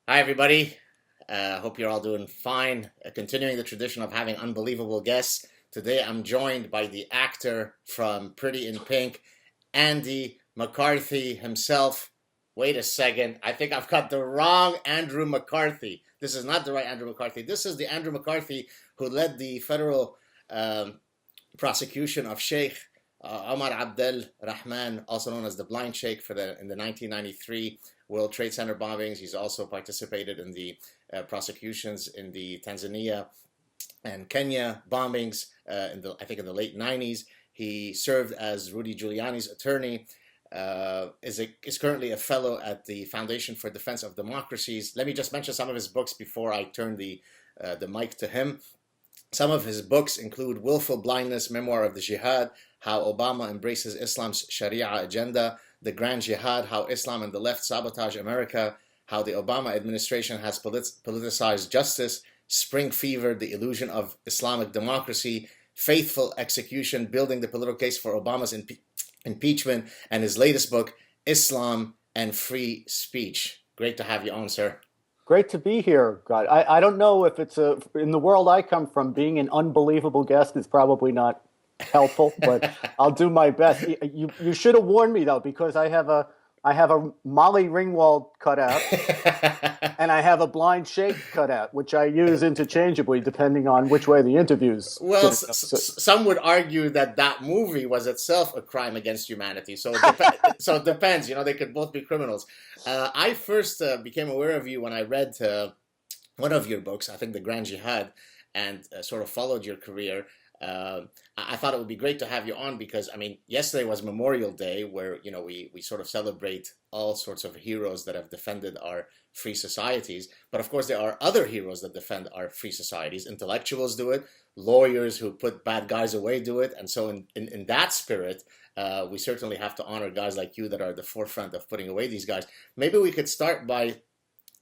Hi, everybody. Hope you're all doing fine. Continuing the tradition of having unbelievable guests. Today, I'm joined by the actor from Pretty in Pink, Andy McCarthy himself. Wait a second. I think I've got the wrong Andrew McCarthy. This is not the right Andrew McCarthy. This is the Andrew McCarthy who led the federal prosecution of Sheikh Omar Abdel-Rahman, also known as the Blind Sheikh, in the 1993 World Trade Center bombings. He's also participated in the prosecutions in the Tanzania and Kenya bombings I think in the late 90s. He served as Rudy Giuliani's attorney, is currently a fellow at the Foundation for Defense of Democracies. Let me just mention some of his books before I turn the mic to him. Some of his books include Willful Blindness, Memoir of the Jihad, How Obama Embraces Islam's Sharia Agenda, The Grand Jihad, How Islam and the Left Sabotage America, How the Obama Administration Has Politicized Justice, Spring Fever, The Illusion of Islamic Democracy, Faithful Execution, Building the Political Case for Obama's Impeachment, and his latest book, Islam and Free Speech. Great to have you on, sir. Great to be here. God, I don't know if it's in the world I come from, being an unbelievable guest is probably not helpful, but I'll do my best. You should have warned me though, because I have a Molly Ringwald cutout and I have a Blind Sheikh cutout, which I use interchangeably depending on which way the interviews. Well, some would argue that movie was itself a crime against humanity. So so it depends. They could both be criminals. I first became aware of you when I read one of your books, I think The Grand Jihad, and sort of followed your career. I thought it would be great to have you on because, yesterday was Memorial Day, where, we sort of celebrate all sorts of heroes that have defended our free societies. But of course, there are other heroes that defend our free societies. Intellectuals do it. Lawyers who put bad guys away do it. And so in that spirit, we certainly have to honor guys like you that are at the forefront of putting away these guys. Maybe we could start by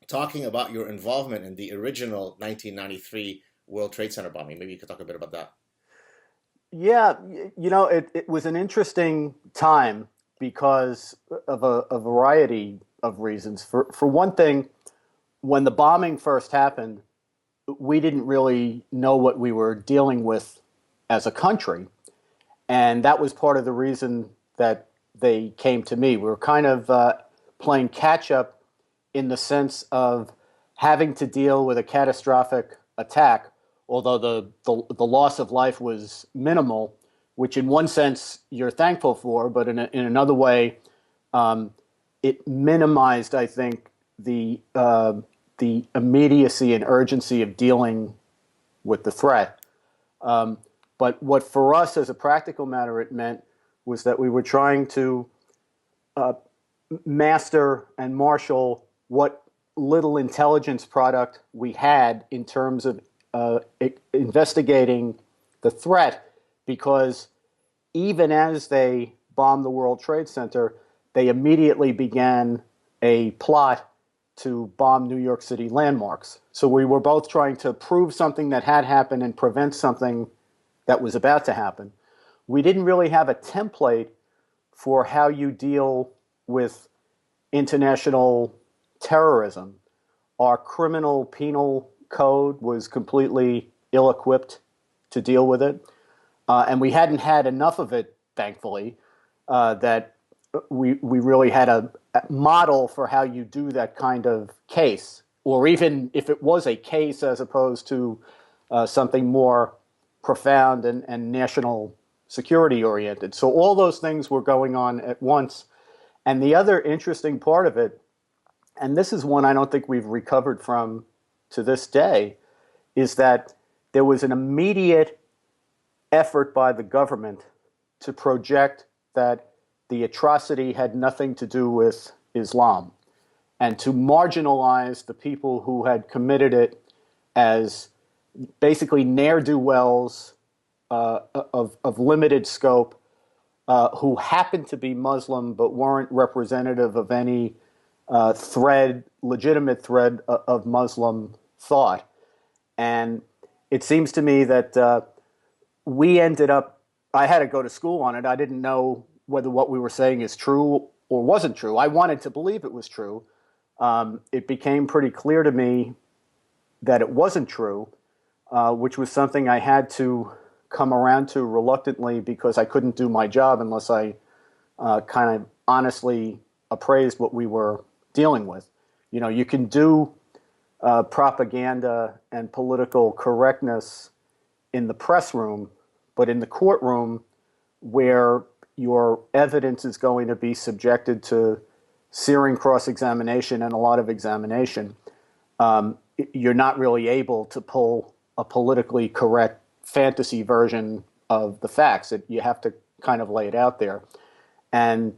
talking about your involvement in the original 1993 World Trade Center bombing. Maybe you could talk a bit about that. Yeah, it was an interesting time because of a variety of reasons. For one thing, when the bombing first happened, we didn't really know what we were dealing with as a country. And that was part of the reason that they came to me. We were kind of playing catch up in the sense of having to deal with a catastrophic attack, although the loss of life was minimal, which in one sense you're thankful for, but in another way, it minimized, I think, the immediacy and urgency of dealing with the threat. But what for us as a practical matter it meant was that we were trying to master and marshal what little intelligence product we had in terms of investigating the threat, because even as they bombed the World Trade Center, they immediately began a plot to bomb New York City landmarks. So we were both trying to prove something that had happened and prevent something that was about to happen. We didn't really have a template for how you deal with international terrorism. Our criminal penal code was completely ill-equipped to deal with it. And we hadn't had enough of it, thankfully, that we really had a model for how you do that kind of case, or even if it was a case as opposed to something more profound and national security oriented. So all those things were going on at once. And the other interesting part of it, and this is one I don't think we've recovered from to this day, is that there was an immediate effort by the government to project that the atrocity had nothing to do with Islam and to marginalize the people who had committed it as basically ne'er-do-wells of limited scope who happened to be Muslim but weren't representative of any legitimate thread of Muslim thought. And it seems to me that we ended up, I had to go to school on it. I didn't know whether what we were saying is true or wasn't true. I wanted to believe it was true, it became pretty clear to me that it wasn't true, which was something I had to come around to reluctantly because I couldn't do my job unless I kind of honestly appraised what we were dealing with. You know, you can do propaganda and political correctness in the press room, but in the courtroom, where your evidence is going to be subjected to searing cross-examination and a lot of examination, you're not really able to pull a politically correct fantasy version of the facts. You have to kind of lay it out there. And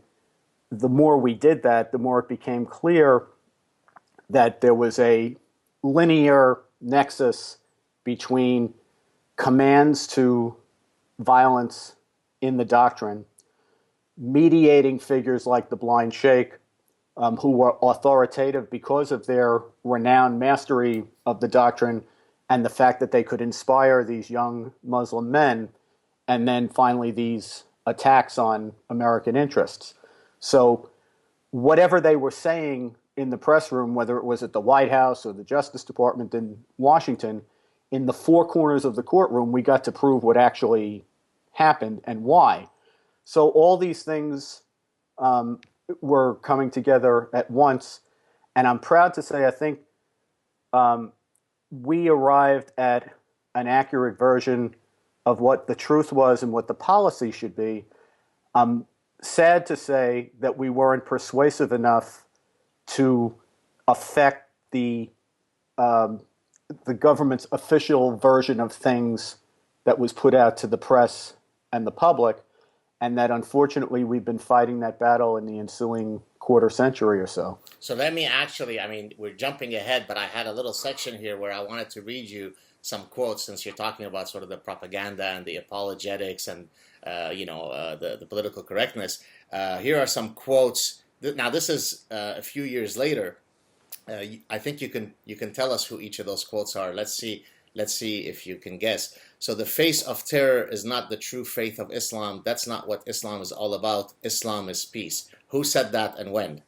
the more we did that, the more it became clear that there was a linear nexus between commands to violence in the doctrine, mediating figures like the Blind Sheikh, who were authoritative because of their renowned mastery of the doctrine and the fact that they could inspire these young Muslim men, and then finally these attacks on American interests. So whatever they were saying in the press room, whether it was at the White House or the Justice Department in Washington, in the four corners of the courtroom, we got to prove what actually happened and why. So all these things were coming together at once, and I'm proud to say I think we arrived at an accurate version of what the truth was and what the policy should be. I'm sad to say that we weren't persuasive enough to affect the government's official version of things that was put out to the press and the public, and that unfortunately we've been fighting that battle in the ensuing quarter century or so. So let me actually, I mean, we're jumping ahead, but I had a little section here where I wanted to read you some quotes, since you're talking about sort of the propaganda and the apologetics and, the political correctness. Here are some quotes. Now, this is a few years later. I think you can tell us who each of those quotes are. Let's see if you can guess. So, the face of terror is not the true faith of Islam. That's not what Islam is all about. Islam is peace. Who said that and when?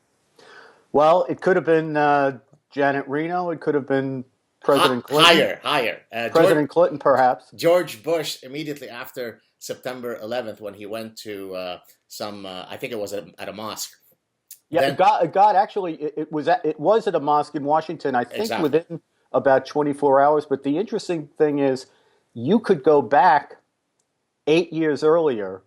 Well, it could have been Janet Reno. It could have been President Clinton. Higher. President Clinton, perhaps. George Bush, immediately after September 11th, when he went to I think it was at a mosque. Yeah, God actually, it was at a mosque in Washington, I think, exactly, within about 24 hours. But the interesting thing is, you could go back 8 years earlier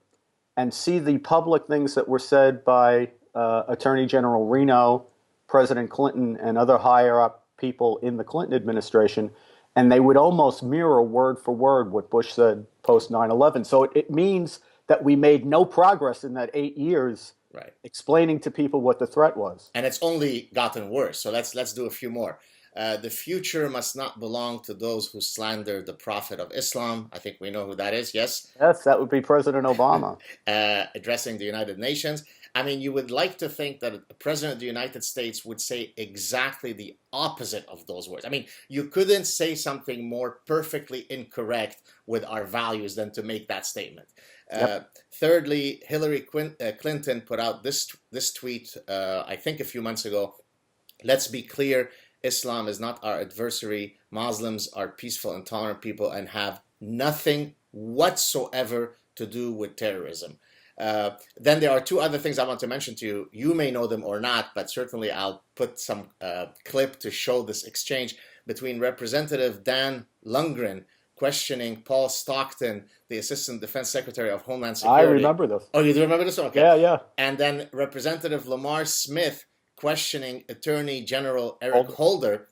and see the public things that were said by Attorney General Reno, President Clinton, and other higher-up people in the Clinton administration, and they would almost mirror word for word what Bush said post 9/11. So it means that we made no progress in that 8 years, right, explaining to people what the threat was. And it's only gotten worse. So let's do a few more. The future must not belong to those who slander the Prophet of Islam. I think we know who that is, yes? Yes, that would be President Obama. Addressing the United Nations. I mean, you would like to think that the President of the United States would say exactly the opposite of those words. I mean, you couldn't say something more perfectly incorrect with our values than to make that statement. Yep. Thirdly, Hillary Clinton put out this tweet, I think a few months ago. Let's be clear, Islam is not our adversary. Muslims are peaceful and tolerant people and have nothing whatsoever to do with terrorism. Then there are two other things I want to mention to you. You may know them or not, but certainly I'll put some clip to show this exchange between Representative Dan Lundgren questioning Paul Stockton, the Assistant Defense Secretary of Homeland Security. I remember this. Oh, you do remember this? Okay. Yeah. And then Representative Lamar Smith questioning Attorney General Eric Holder.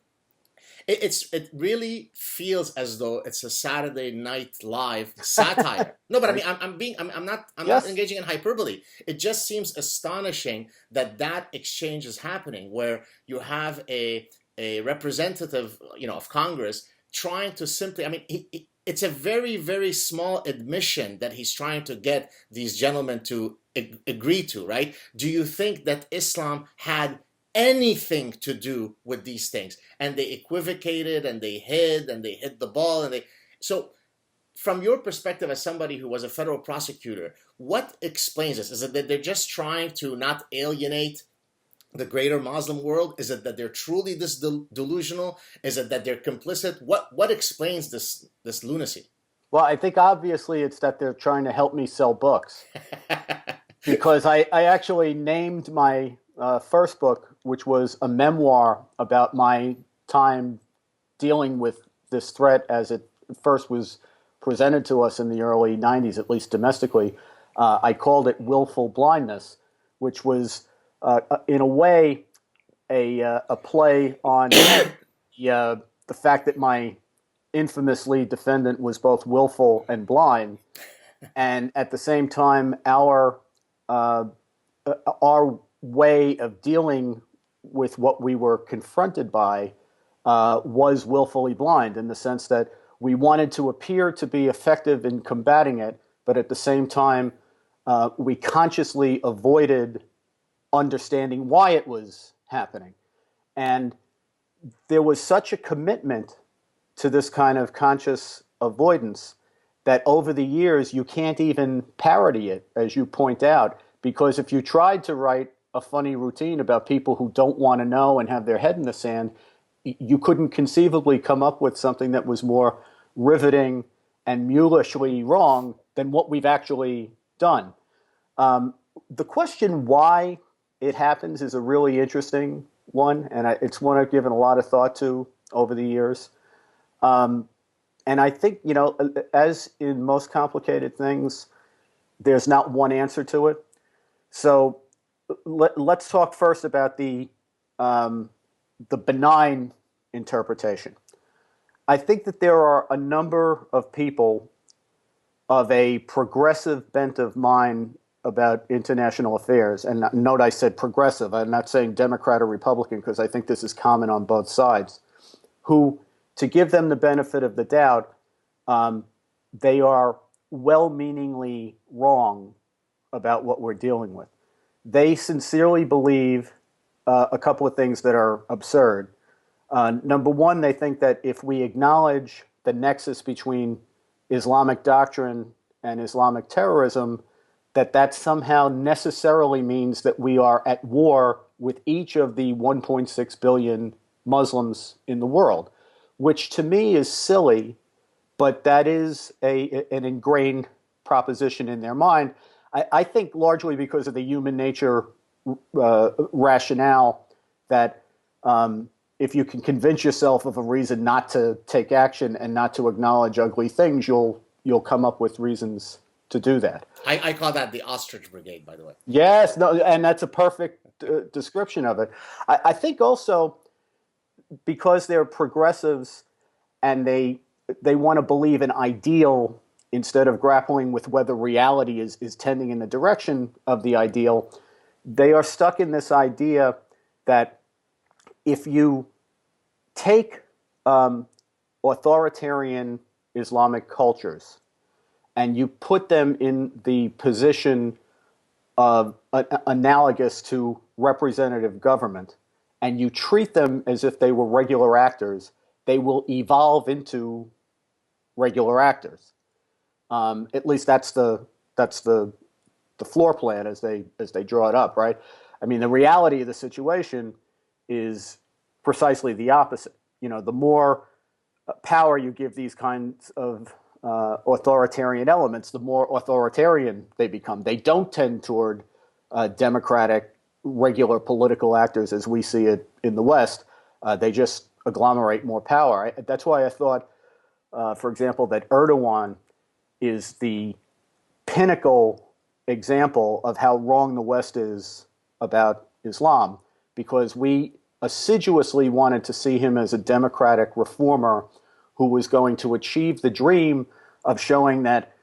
It really feels as though it's a Saturday Night Live satire. No, but I mean, I'm not engaging in hyperbole. It just seems astonishing that exchange is happening, where you have a representative, of Congress trying to simply, I mean, it's a very, very small admission that he's trying to get these gentlemen to agree to, right? Do you think that Islam had anything to do with these things? And they equivocated and they hid the ball so from your perspective as somebody who was a federal prosecutor, what explains this? Is it that they're just trying to not alienate the greater Muslim world? Is it that they're truly this delusional? Is it that they're complicit? What explains this lunacy? Well, I think obviously it's that they're trying to help me sell books, because I actually named my first book, which was a memoir about my time dealing with this threat as it first was presented to us in the early 90s, at least domestically. I called it Willful Blindness, which was, in a way, a play on the fact that my infamous lead defendant was both willful and blind, and at the same time, our way of dealing with what we were confronted by was willfully blind, in the sense that we wanted to appear to be effective in combating it, but at the same time, we consciously avoided understanding why it was happening. And there was such a commitment to this kind of conscious avoidance that over the years you can't even parody it, as you point out, because if you tried to write a funny routine about people who don't want to know and have their head in the sand, you couldn't conceivably come up with something that was more riveting and mulishly wrong than what we've actually done. The question why it happens is a really interesting one, and it's one I've given a lot of thought to over the years. And I think, as in most complicated things, there's not one answer to it. So let's talk first about the benign interpretation. I think that there are a number of people of a progressive bent of mind about international affairs. And note I said progressive. I'm not saying Democrat or Republican, because I think this is common on both sides, who, to give them the benefit of the doubt, they are well-meaningly wrong about what we're dealing with. They sincerely believe a couple of things that are absurd. Number one, they think that if we acknowledge the nexus between Islamic doctrine and Islamic terrorism, that somehow necessarily means that we are at war with each of the 1.6 billion Muslims in the world, which to me is silly, but that is an ingrained proposition in their mind. I think largely because of the human nature rationale that if you can convince yourself of a reason not to take action and not to acknowledge ugly things, you'll come up with reasons to do that. I call that the ostrich brigade, by the way. Yes, no, and that's a perfect description of it. I think also because they're progressives and they want to believe an ideal instead of grappling with whether reality is tending in the direction of the ideal, they are stuck in this idea that if you take authoritarian Islamic cultures and you put them in the position of analogous to representative government, and you treat them as if they were regular actors, they will evolve into regular actors. At least that's the floor plan as they draw it up, right? I mean, the reality of the situation is precisely the opposite. The more power you give these kinds of authoritarian elements, the more authoritarian they become. They don't tend toward democratic, regular political actors as we see it in the West. They just agglomerate more power. That's why I thought, for example, that Erdogan is the pinnacle example of how wrong the West is about Islam, because we assiduously wanted to see him as a democratic reformer who was going to achieve the dream of showing that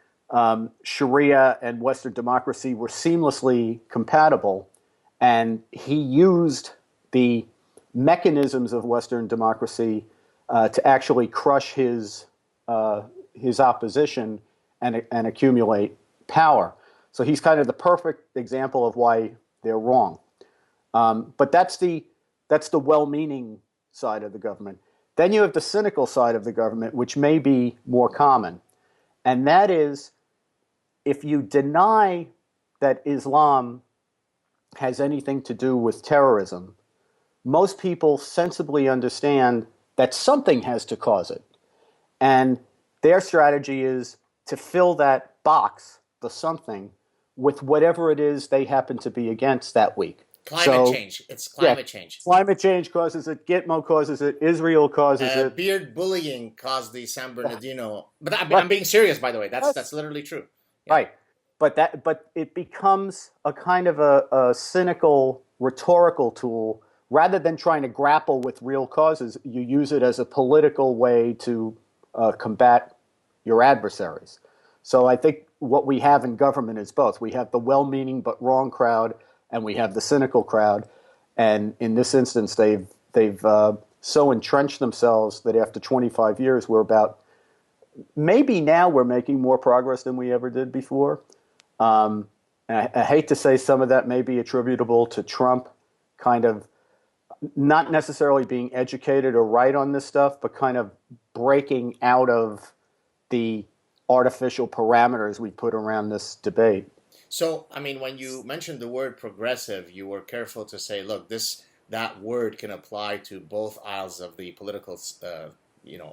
Sharia and Western democracy were seamlessly compatible. And he used the mechanisms of Western democracy to actually crush his opposition and accumulate power. So he's kind of the perfect example of why they're wrong. But that's the well-meaning side of the government. Then you have the cynical side of the government, which may be more common. And that is, if you deny that Islam has anything to do with terrorism, most people sensibly understand that something has to cause it. And their strategy is to fill that box, the something, with whatever it is they happen to be against that week. Climate change. It's climate change. Climate change causes it. Gitmo causes it. Israel causes it. Beard bullying caused the San Bernardino. But I'm being serious, by the way. That's literally true. Yeah. Right. But it becomes a kind of a cynical rhetorical tool. Rather than trying to grapple with real causes, you use it as a political way to combat your adversaries. So I think what we have in government is both. We have the well-meaning but wrong crowd, and we have the cynical crowd. And in this instance, they've so entrenched themselves that after 25 years, maybe now we're making more progress than we ever did before. I hate to say some of that may be attributable to Trump kind of not necessarily being educated or right on this stuff, but kind of breaking out of the artificial parameters we put around this debate. So, I mean, when you mentioned the word progressive, you were careful to say, look, that word can apply to both aisles of the political,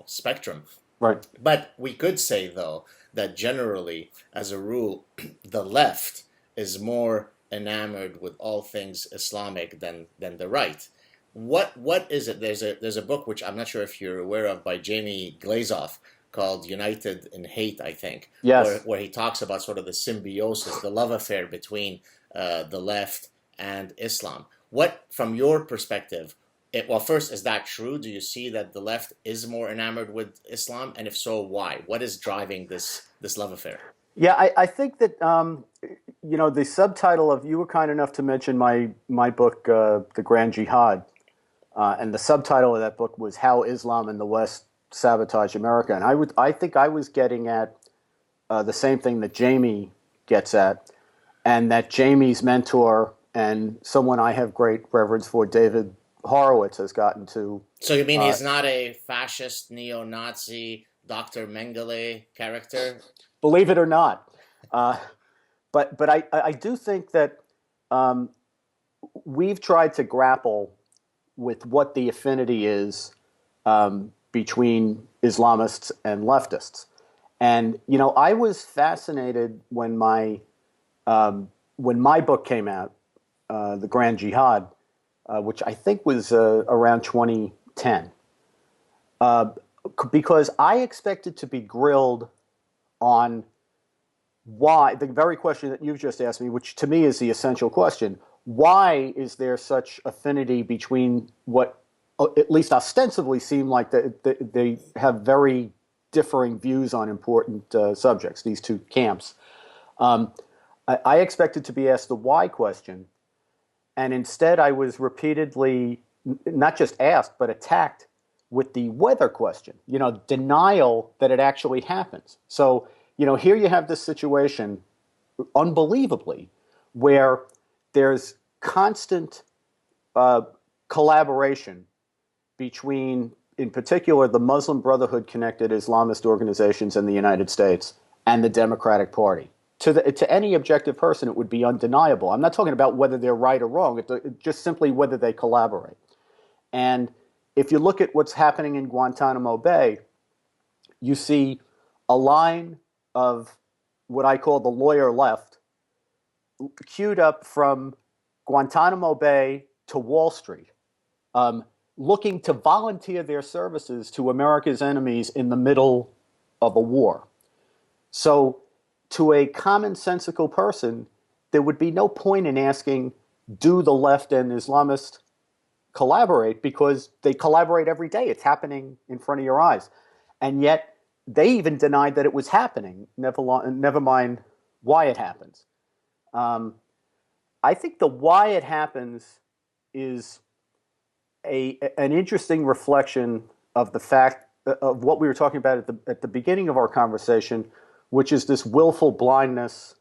spectrum. Right. But we could say, though, that generally, as a rule, the left is more enamored with all things Islamic than the right. What is it? There's a book which I'm not sure if you're aware of by Jamie Glazoff called United in Hate, I think. Yes. Where he talks about sort of the symbiosis, the love affair between the left and Islam. What, from your perspective, first, is that true? Do you see that the left is more enamored with Islam? And if so, why? What is driving this love affair? Yeah, I think that, the subtitle of, you were kind enough to mention my book, The Grand Jihad. And the subtitle of that book was How Islam and the West Sabotage America. And I think I was getting at the same thing that Jamie gets at, and that Jamie's mentor and someone I have great reverence for, David Horowitz, has gotten to. So you mean he's not a fascist, neo-Nazi, Dr. Mengele character? Believe it or not. But I do think that we've tried to grapple with what the affinity is between Islamists and leftists. And, I was fascinated when my book came out, The Grand Jihad, which I think was around 2010, because I expected to be grilled on why, the very question that you've just asked me, which to me is the essential question. Why is there such affinity between what at least ostensibly seem like they have very differing views on important subjects, these two camps? I expected to be asked the why question, and instead I was repeatedly not just asked, but attacked with the whether question, denial that it actually happens. So, here you have this situation, unbelievably, where there's constant collaboration between, in particular, the Muslim Brotherhood connected Islamist organizations in the United States and the Democratic Party. To any objective person, it would be undeniable. I'm not talking about whether they're right or wrong, it's just simply whether they collaborate. And if you look at what's happening in Guantanamo Bay, you see a line of what I call the lawyer left, queued up from Guantanamo Bay to Wall Street, looking to volunteer their services to America's enemies in the middle of a war. So to a commonsensical person, there would be no point in asking, do the left and Islamists collaborate? Because they collaborate every day. It's happening in front of your eyes. And yet they even denied that it was happening, never mind why it happens. I think the why it happens is an interesting reflection of the fact of what we were talking about at the beginning of our conversation, which is this willful blindness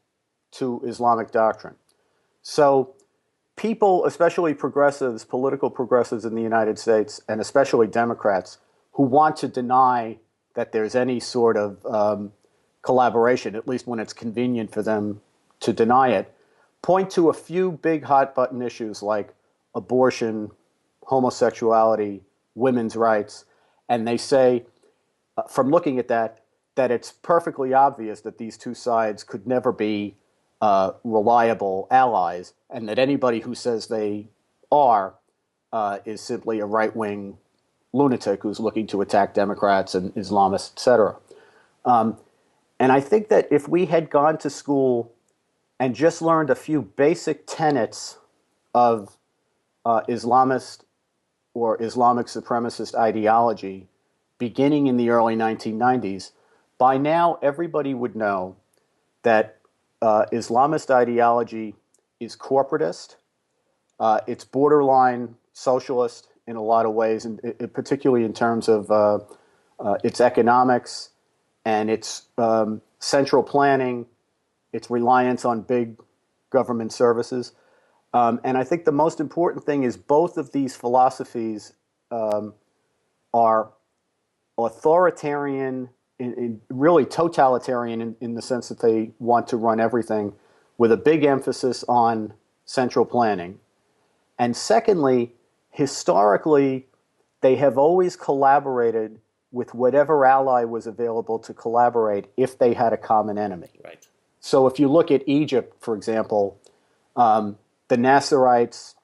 to Islamic doctrine. So people, especially progressives, political progressives in the United States, and especially Democrats, who want to deny that there's any sort of collaboration, at least when it's convenient for them to deny it, point to a few big hot button issues like abortion, homosexuality, women's rights, and they say, from looking at that, that it's perfectly obvious that these two sides could never be reliable allies, and that anybody who says they are is simply a right-wing lunatic who's looking to attack Democrats and Islamists, etc. And I think that if we had gone to school and just learned a few basic tenets of Islamist or Islamic supremacist ideology beginning in the early 1990s, by now everybody would know that Islamist ideology is corporatist, it's borderline socialist in a lot of ways, and particularly in terms of its economics and its central planning, its reliance on big government services. And I think the most important thing is both of these philosophies are authoritarian, really totalitarian in the sense that they want to run everything with a big emphasis on central planning. And secondly, historically, they have always collaborated with whatever ally was available to collaborate if they had a common enemy. Right. So if you look at Egypt, for example, the Nasserites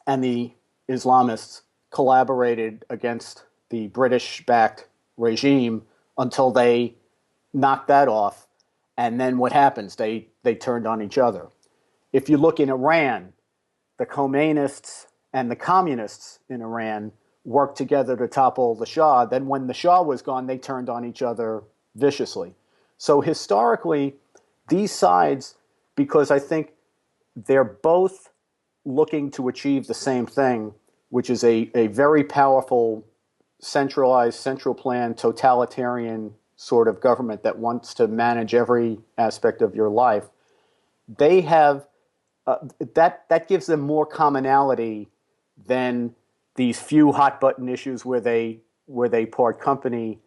and the Islamists collaborated against the British-backed regime until they knocked that off. And then what happens? They turned on each other. If you look in Iran, the Khomeinists and the communists in Iran worked together to topple the Shah. Then when the Shah was gone, they turned on each other viciously. So historically, these sides, because I think they're both looking to achieve the same thing, which is a very powerful, centralized, central plan, totalitarian sort of government that wants to manage every aspect of your life, they have that gives them more commonality than these few hot button issues where they part company,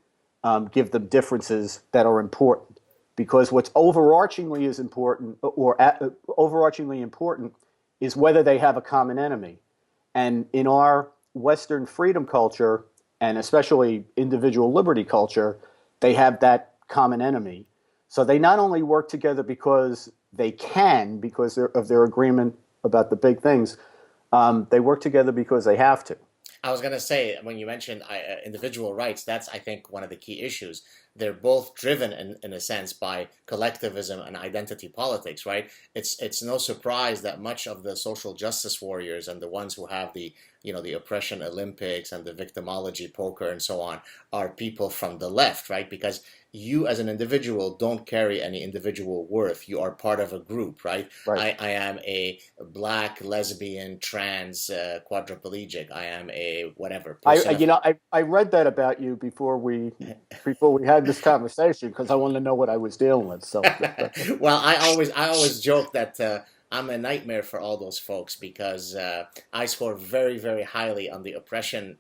give them differences that are important. Because what's overarchingly important is whether they have a common enemy. And in our Western freedom culture, and especially individual liberty culture, they have that common enemy. So they not only work together because they can, because of their agreement about the big things, they work together because they have to. I was going to say, when you mentioned individual rights, that's, I think, one of the key issues. They're both driven, in a sense, by collectivism and identity politics, right? It's no surprise that much of the social justice warriors and the ones who have the oppression Olympics and the victimology poker and so on are people from the left, right? Because you as an individual don't carry any individual worth. You are part of a group, right? Right. I am a black, lesbian, trans, quadriplegic. I am a whatever. I read that about you before we had this conversation because I wanted to know what I was dealing with. So, well, I always joke that I'm a nightmare for all those folks because I score very, very highly on the oppression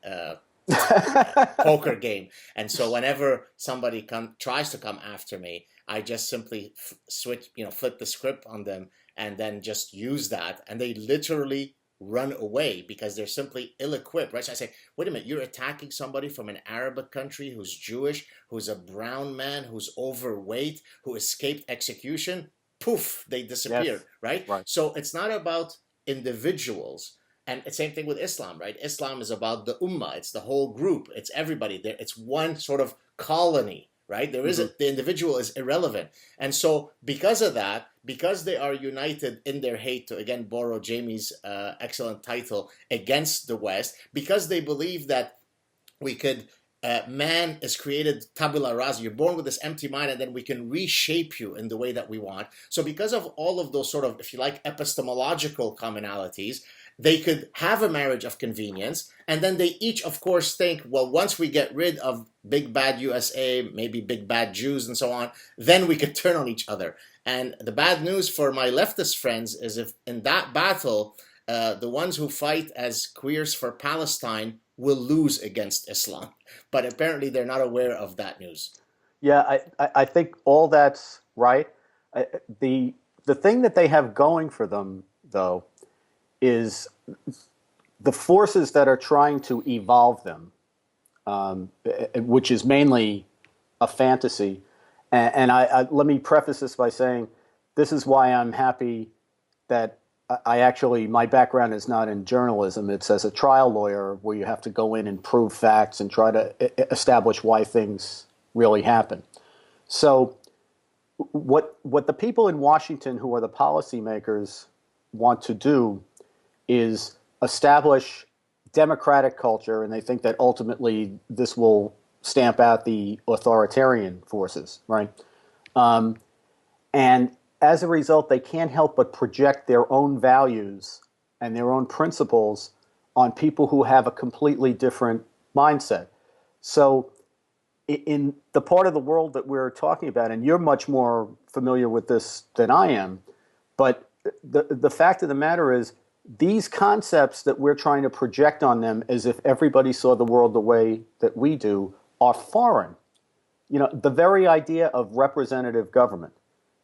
poker game, and so whenever somebody tries to come after me, I just simply flip the script on them and then just use that, and they literally run away because they're simply ill-equipped, right? So I say, wait a minute, you're attacking somebody from an Arabic country who's Jewish, who's a brown man, who's overweight, who escaped execution. Poof, they disappear, yes. Right? So it's not about individuals. And the same thing with Islam, right? Islam is about the ummah. It's the whole group. It's everybody there. It's one sort of colony, right? There isn't, the individual is irrelevant. And so because of that, because they are united in their hate, to again borrow Jamie's excellent title, against the West, because they believe that we could, man is created tabula rasa. You're born with this empty mind, and then we can reshape you in the way that we want. So because of all of those sort of, if you like, epistemological commonalities, they could have a marriage of convenience, and then they each, of course, think, well, once we get rid of big bad USA, maybe big bad Jews and so on, then we could turn on each other. And the bad news for my leftist friends is if in that battle, the ones who fight as queers for Palestine will lose against Islam. But apparently they're not aware of that news. Yeah, I think all that's right. The the thing that they have going for them, though, is the forces that are trying to evolve them, which is mainly a fantasy. And let me preface this by saying this is why I'm happy that my background is not in journalism. It's as a trial lawyer, where you have to go in and prove facts and try to establish why things really happen. So what the people in Washington, who are the policymakers, want to do is establish democratic culture, and they think that ultimately this will stamp out the authoritarian forces, right? And as a result, they can't help but project their own values and their own principles on people who have a completely different mindset. So in the part of the world that we're talking about, and you're much more familiar with this than I am, but the fact of the matter is, these concepts that we're trying to project on them as if everybody saw the world the way that we do are foreign. You know, the very idea of representative government,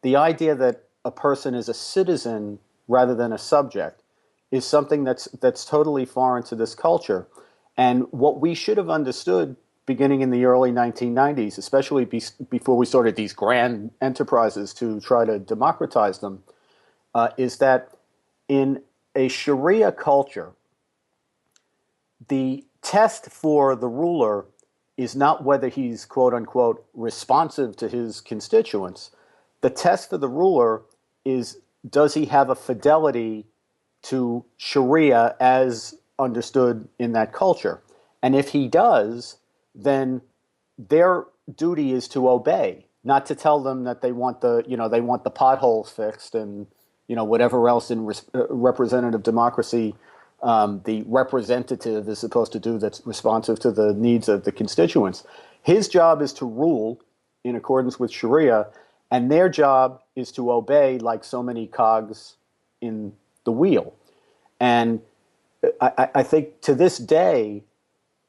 the idea that a person is a citizen rather than a subject, is something that's totally foreign to this culture. And what we should have understood beginning in the early 1990s, especially before we started these grand enterprises to try to democratize them, is that in a Sharia culture, the test for the ruler is not whether he's, quote unquote, responsive to his constituents. The test for the ruler is, does he have a fidelity to Sharia as understood in that culture? And if he does, then their duty is to obey, not to tell them that they want the potholes fixed and whatever else in representative democracy the representative is supposed to do that's responsive to the needs of the constituents. His job is to rule in accordance with Sharia, and their job is to obey like so many cogs in the wheel. And I think to this day,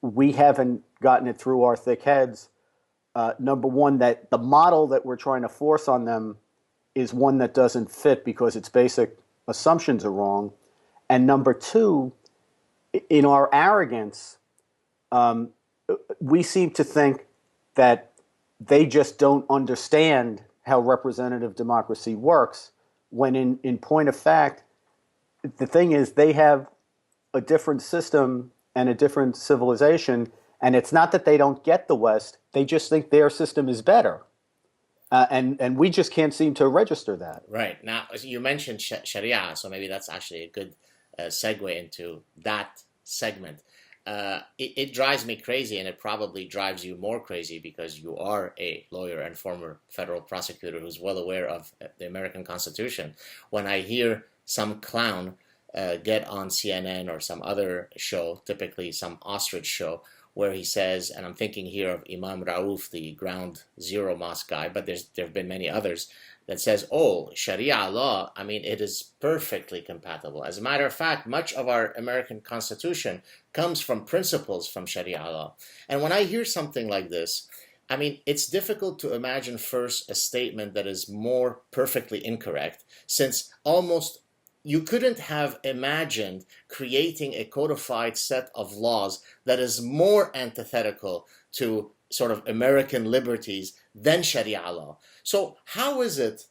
we haven't gotten it through our thick heads. Number one, that the model that we're trying to force on them is one that doesn't fit because its basic assumptions are wrong. And number two, in our arrogance, we seem to think that they just don't understand how representative democracy works, when in point of fact, the thing is they have a different system and a different civilization, and it's not that they don't get the West, they just think their system is better. And we just can't seem to register that. Right. Now, you mentioned Sharia, so maybe that's actually a good segue into that segment. It drives me crazy, and it probably drives you more crazy because you are a lawyer and former federal prosecutor who's well aware of the American Constitution. When I hear some clown get on CNN or some other show, typically some ostrich show, where he says, and I'm thinking here of Imam Rauf, the Ground Zero mosque guy, but there have been many others, that says, oh, Sharia law, I mean, it is perfectly compatible. As a matter of fact, much of our American Constitution comes from principles from Sharia law. And when I hear something like this, I mean, it's difficult to imagine first a statement that is more perfectly incorrect, since almost you couldn't have imagined creating a codified set of laws that is more antithetical to sort of American liberties than Sharia law. So how is it,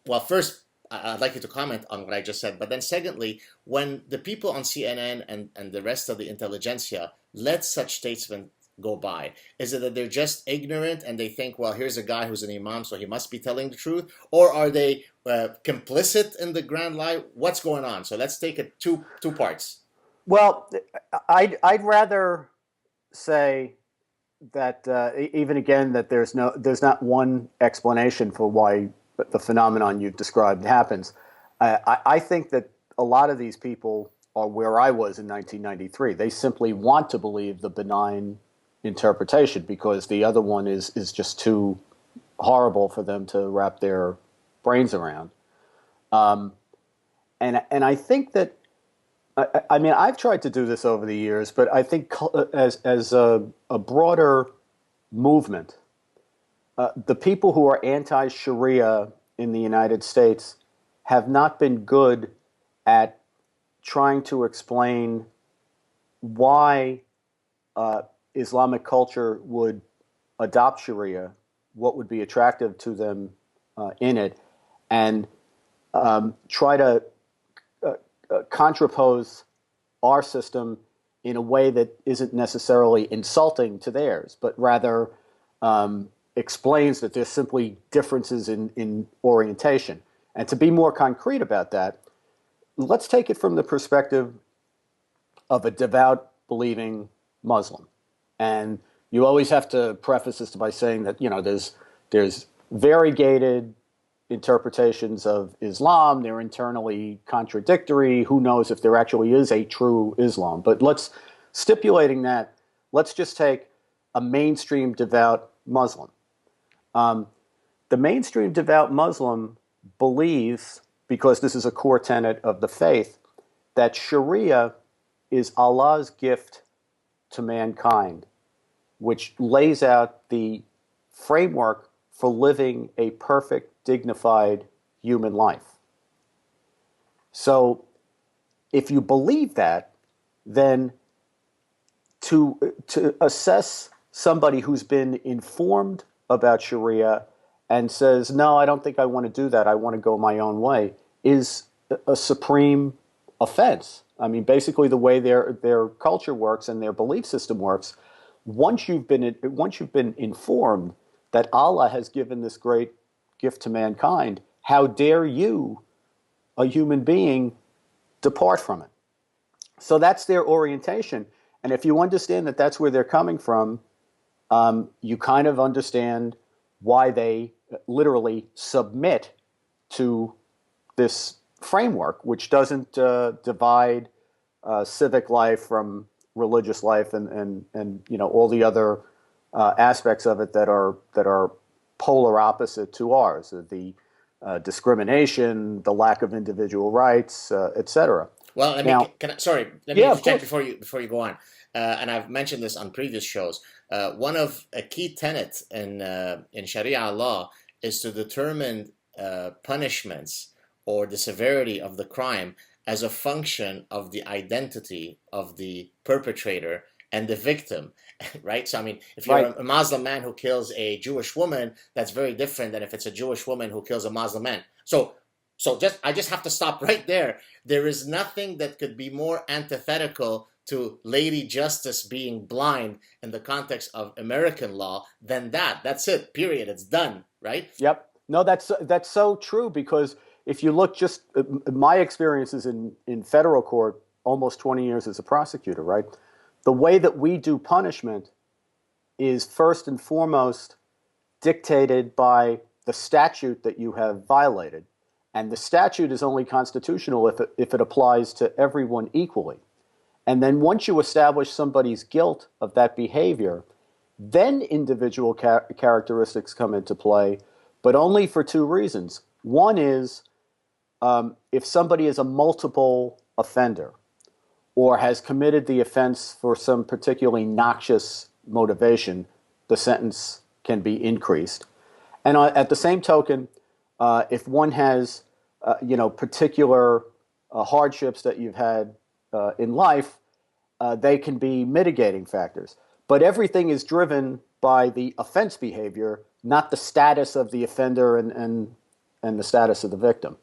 well, first, I'd like you to comment on what I just said, but then secondly, when the people on CNN and the rest of the intelligentsia let such statements go by, is it that they're just ignorant and they think, well, here's a guy who's an imam, so he must be telling the truth? Or are they complicit in the grand lie? What's going on? So let's take it two parts. Well, I'd rather say that even again that there's not one explanation for why the phenomenon you've described happens. I think that a lot of these people are where I was in 1993. They simply want to believe the benign interpretation because the other one is just too horrible for them to wrap their brains around. And I think that, I mean, I've tried to do this over the years, but I think as a broader movement, the people who are anti-Sharia in the United States have not been good at trying to explain why Islamic culture would adopt Sharia, what would be attractive to them in it, and try to contrapose our system in a way that isn't necessarily insulting to theirs, but rather explains that there's simply differences in orientation. And to be more concrete about that, let's take it from the perspective of a devout, believing Muslim. And you always have to preface this by saying that, there's variegated interpretations of Islam. They're internally contradictory. Who knows if there actually is a true Islam? But stipulating that, let's just take a mainstream devout Muslim. The mainstream devout Muslim believes, because this is a core tenet of the faith, that Sharia is Allah's gift to mankind, which lays out the framework for living a perfect, dignified human life. So if you believe that, then to assess somebody who's been informed about Sharia and says, no, I don't think I want to do that, I want to go my own way, is a supreme offense. I mean, basically the way their culture works and their belief system works, once you've been informed that Allah has given this great gift to mankind, how dare you, a human being, depart from it? So that's their orientation. And if you understand that that's where they're coming from, you kind of understand why they literally submit to this framework, which doesn't divide civic life from religious life and all the other aspects of it that are polar opposite to ours, the discrimination, the lack of individual rights, etc. Well, let me interject before you go on. And I've mentioned this on previous shows. One of a key tenets in Sharia law is to determine punishments or the severity of the crime as a function of the identity of the perpetrator and the victim, right? So, I mean, if you're a Muslim man who kills a Jewish woman, that's very different than if it's a Jewish woman who kills a Muslim man. So I just have to stop right there. There is nothing that could be more antithetical to Lady Justice being blind in the context of American law than that. That's it, period. It's done, right? Yep. No, that's so true, because if you look, just my experiences in federal court, almost 20 years as a prosecutor, right? The way that we do punishment is first and foremost dictated by the statute that you have violated. And the statute is only constitutional if it applies to everyone equally. And then once you establish somebody's guilt of that behavior, then individual characteristics come into play, but only for two reasons. One is if somebody is a multiple offender or has committed the offense for some particularly noxious motivation, the sentence can be increased. And at the same token, if one has particular hardships that you've had in life, they can be mitigating factors. But everything is driven by the offense behavior, not the status of the offender and the status of the victim.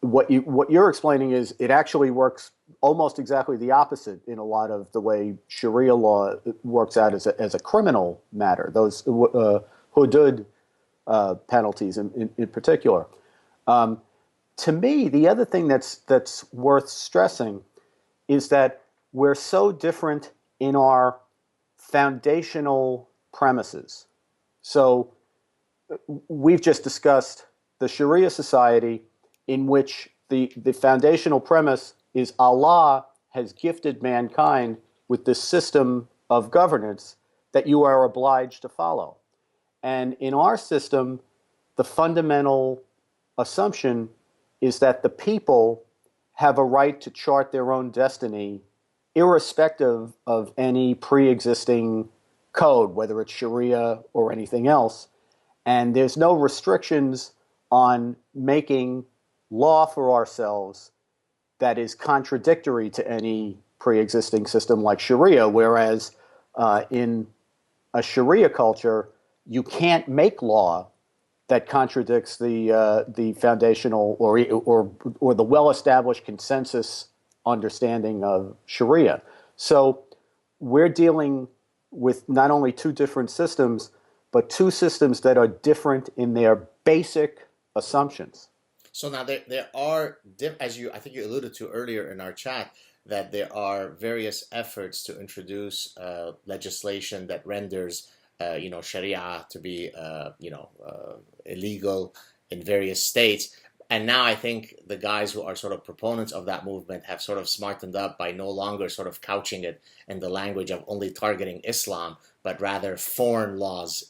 What you're explaining is it actually works almost exactly the opposite in a lot of the way Sharia law works out as a criminal matter, those hudud penalties in particular. To me, the other thing that's worth stressing is that we're so different in our foundational premises. So we've just discussed the Sharia society in which the foundational premise is Allah has gifted mankind with this system of governance that you are obliged to follow. And in our system, the fundamental assumption is that the people have a right to chart their own destiny irrespective of any pre-existing code, whether it's Sharia or anything else. And there's no restrictions on making law for ourselves that is contradictory to any pre-existing system like Sharia, whereas in a Sharia culture, you can't make law that contradicts the foundational or the well-established consensus understanding of Sharia. So we're dealing with not only two different systems, but two systems that are different in their basic assumptions. So now there are, as I think you alluded to earlier in our chat, that there are various efforts to introduce legislation that renders, Sharia to be, illegal in various states. And now I think the guys who are sort of proponents of that movement have sort of smartened up by no longer sort of couching it in the language of only targeting Islam, but rather foreign laws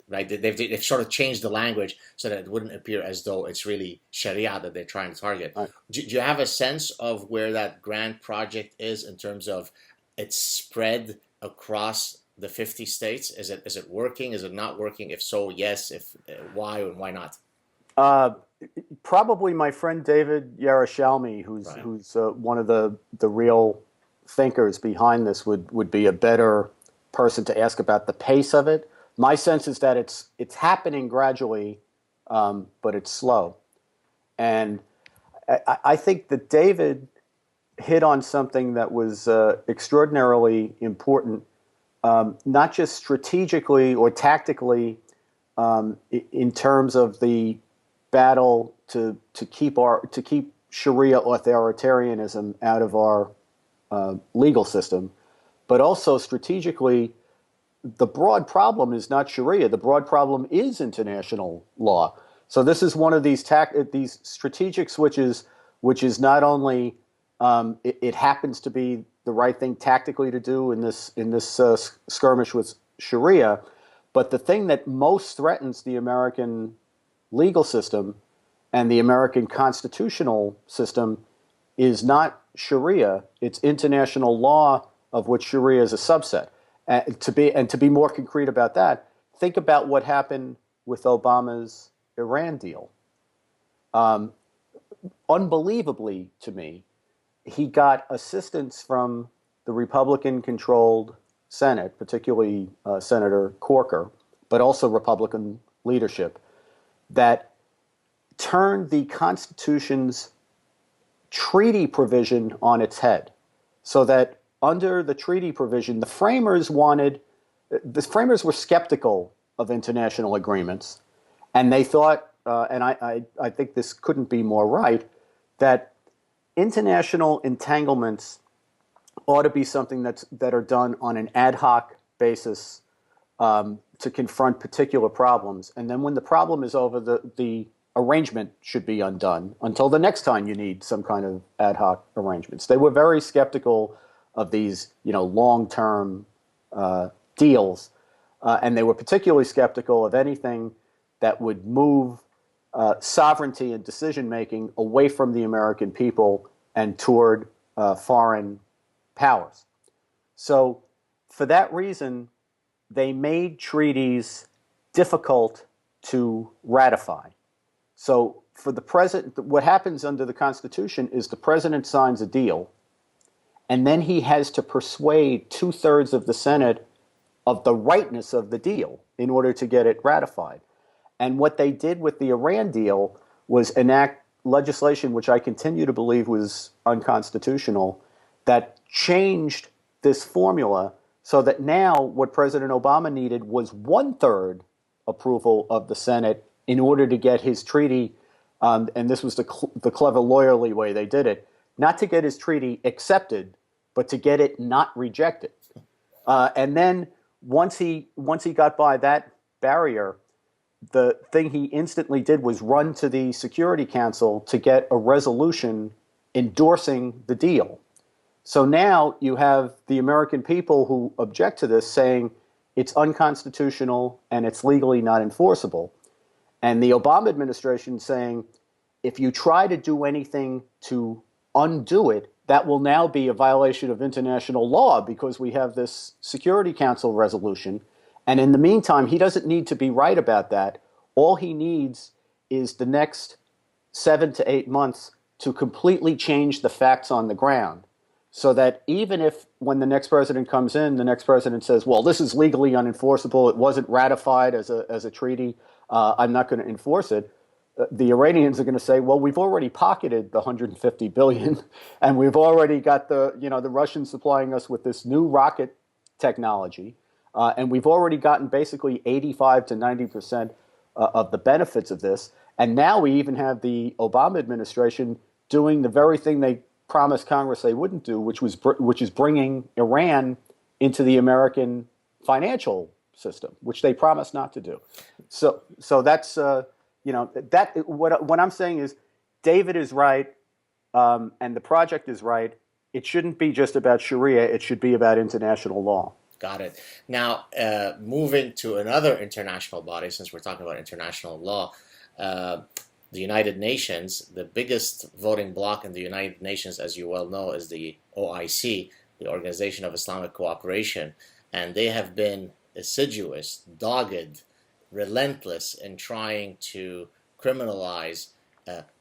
right? They've sort of changed the language so that it wouldn't appear as though it's really Sharia that they're trying to target. Right. Do you have a sense of where that grand project is in terms of its spread across the 50 states? Is it working? Is it not working? If so, yes. If why and why not? Probably my friend David Yerushalmi, who's Right. who's one of the real thinkers behind this, would be a better person to ask about the pace of it. My sense is that it's happening gradually, but it's slow. And I think that David hit on something that was extraordinarily important, not just strategically or tactically, in terms of the battle to keep Sharia authoritarianism out of our legal system, but also strategically, the broad problem is not Sharia. The broad problem is international law. So this is one of these strategic switches, which is not only it happens to be the right thing tactically to do in this skirmish with Sharia, but the thing that most threatens the American legal system and the American constitutional system is not Sharia, it's international law, of which Sharia is a subset. To be more concrete about that, think about what happened with Obama's Iran deal. Unbelievably to me, he got assistance from the Republican-controlled Senate, particularly Senator Corker, but also Republican leadership, that turned the Constitution's treaty provision on its head, so that under the treaty provision, the framers were skeptical of international agreements, and they thought, and I think this couldn't be more right, that international entanglements ought to be something that are done on an ad hoc basis to confront particular problems. And then when the problem is over, the arrangement should be undone until the next time you need some kind of ad hoc arrangements. They were very skeptical of these, long-term deals, and they were particularly skeptical of anything that would move sovereignty and decision-making away from the American people and toward foreign powers. So for that reason, they made treaties difficult to ratify. So for the president, what happens under the Constitution is the president signs a deal, and then he has to persuade 2/3 of the Senate of the rightness of the deal in order to get it ratified. And what they did with the Iran deal was enact legislation, which I continue to believe was unconstitutional, that changed this formula so that now what President Obama needed was 1/3 approval of the Senate in order to get his treaty, and this was the clever lawyerly way they did it, not to get his treaty accepted, but to get it not rejected. And then once he got by that barrier, the thing he instantly did was run to the Security Council to get a resolution endorsing the deal. So now you have the American people who object to this saying it's unconstitutional and it's legally not enforceable. And the Obama administration saying, if you try to do anything to undo it, that will now be a violation of international law because we have this Security Council resolution. And in the meantime, he doesn't need to be right about that. All he needs is the next 7 to 8 months to completely change the facts on the ground, so that even if when the next president comes in, the next president says, well, this is legally unenforceable, it wasn't ratified as a treaty, I'm not going to enforce it, the Iranians are going to say, well, we've already pocketed the 150 billion and we've already got the Russians supplying us with this new rocket technology, and we've already gotten basically 85 to 90% of the benefits of this. And now we even have the Obama administration doing the very thing they promised Congress they wouldn't do, which is bringing Iran into the American financial system, which they promised not to do. So that's what I'm saying is, David is right, and the project is right. It shouldn't be just about Sharia; it should be about international law. Got it. Now, moving to another international body, since we're talking about international law, the United Nations, the biggest voting bloc in the United Nations, as you well know, is the OIC, the Organization of Islamic Cooperation, and they have been assiduous, dogged, relentless in trying to criminalize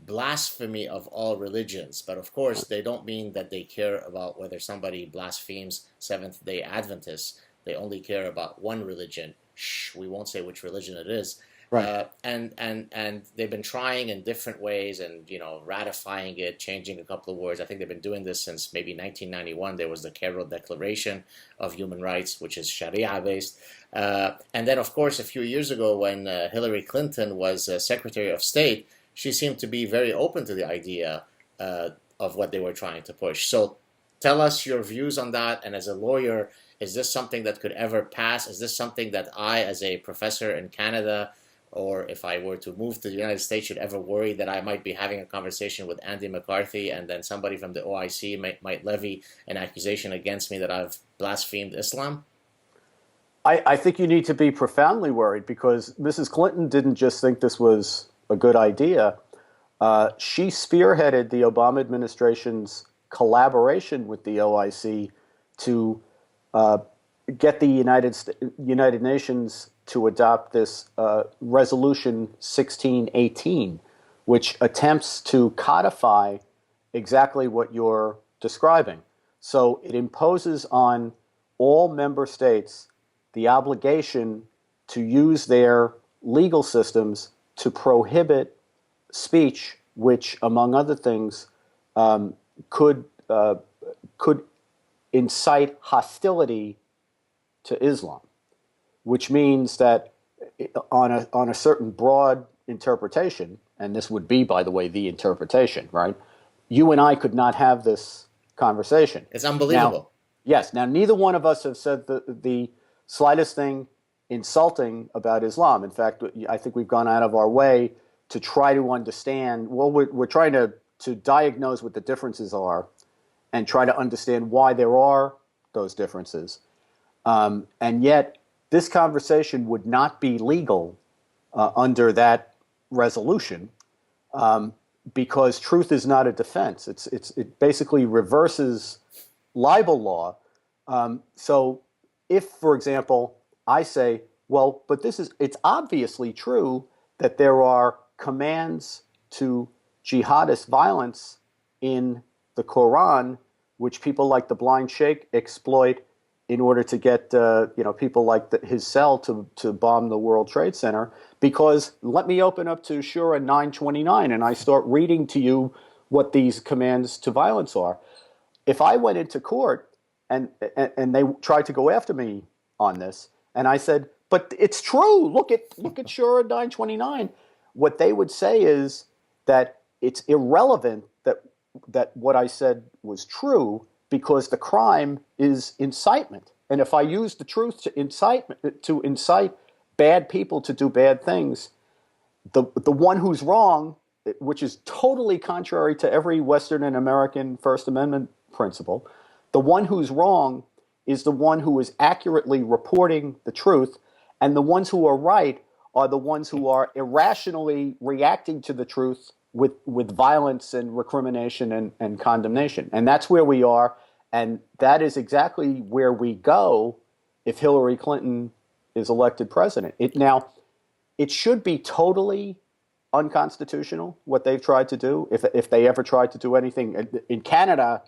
blasphemy of all religions. But of course, they don't mean that they care about whether somebody blasphemes Seventh-day Adventists. They only care about one religion. Shh, we won't say which religion it is. Right. And they've been trying in different ways, and ratifying it, changing a couple of words. I think they've been doing this since maybe 1991. There was the Cairo Declaration of Human Rights, which is Sharia based. And then, of course, a few years ago, when Hillary Clinton was Secretary of State, she seemed to be very open to the idea of what they were trying to push. So tell us your views on that. And as a lawyer, is this something that could ever pass? Is this something that I, as a professor in Canada, or if I were to move to the United States, should ever worry that I might be having a conversation with Andy McCarthy, and then somebody from the OIC might levy an accusation against me that I've blasphemed Islam? I think you need to be profoundly worried, because Mrs. Clinton didn't just think this was a good idea. She spearheaded the Obama administration's collaboration with the OIC to get the United Nations to adopt this Resolution 1618, which attempts to codify exactly what you're describing. So it imposes on all member states the obligation to use their legal systems to prohibit speech which, among other things, could incite hostility to Islam, which means that on a certain broad interpretation, and this would be, by the way, the interpretation, right? You and I could not have this conversation. It's unbelievable. Now, yes. Now, neither one of us have said the slightest thing insulting about Islam. In fact, I think we've gone out of our way to try to understand. Well, we're trying to diagnose what the differences are and try to understand why there are those differences. And yet, this conversation would not be legal under that resolution because truth is not a defense. It basically reverses libel law. So if, for example, I say, well, but it's obviously true that there are commands to jihadist violence in the Qur'an, which people like the Blind Sheikh exploit in order to get people like his cell to bomb the World Trade Center. Because let me open up to Surah 929 and I start reading to you what these commands to violence are. If I went into court and they tried to go after me on this, and I said, but it's true, look at Surah 929, what they would say is that it's irrelevant that what I said was true, because the crime is incitement. And if I use the truth to incite bad people to do bad things, the one who's wrong, which is totally contrary to every Western and American First Amendment principle, the one who's wrong is the one who is accurately reporting the truth, and the ones who are right are the ones who are irrationally reacting to the truth with violence and recrimination and condemnation. And that's where we are, and that is exactly where we go if Hillary Clinton is elected president. It should be totally unconstitutional, what they've tried to do, if they ever tried to do anything. In Canada,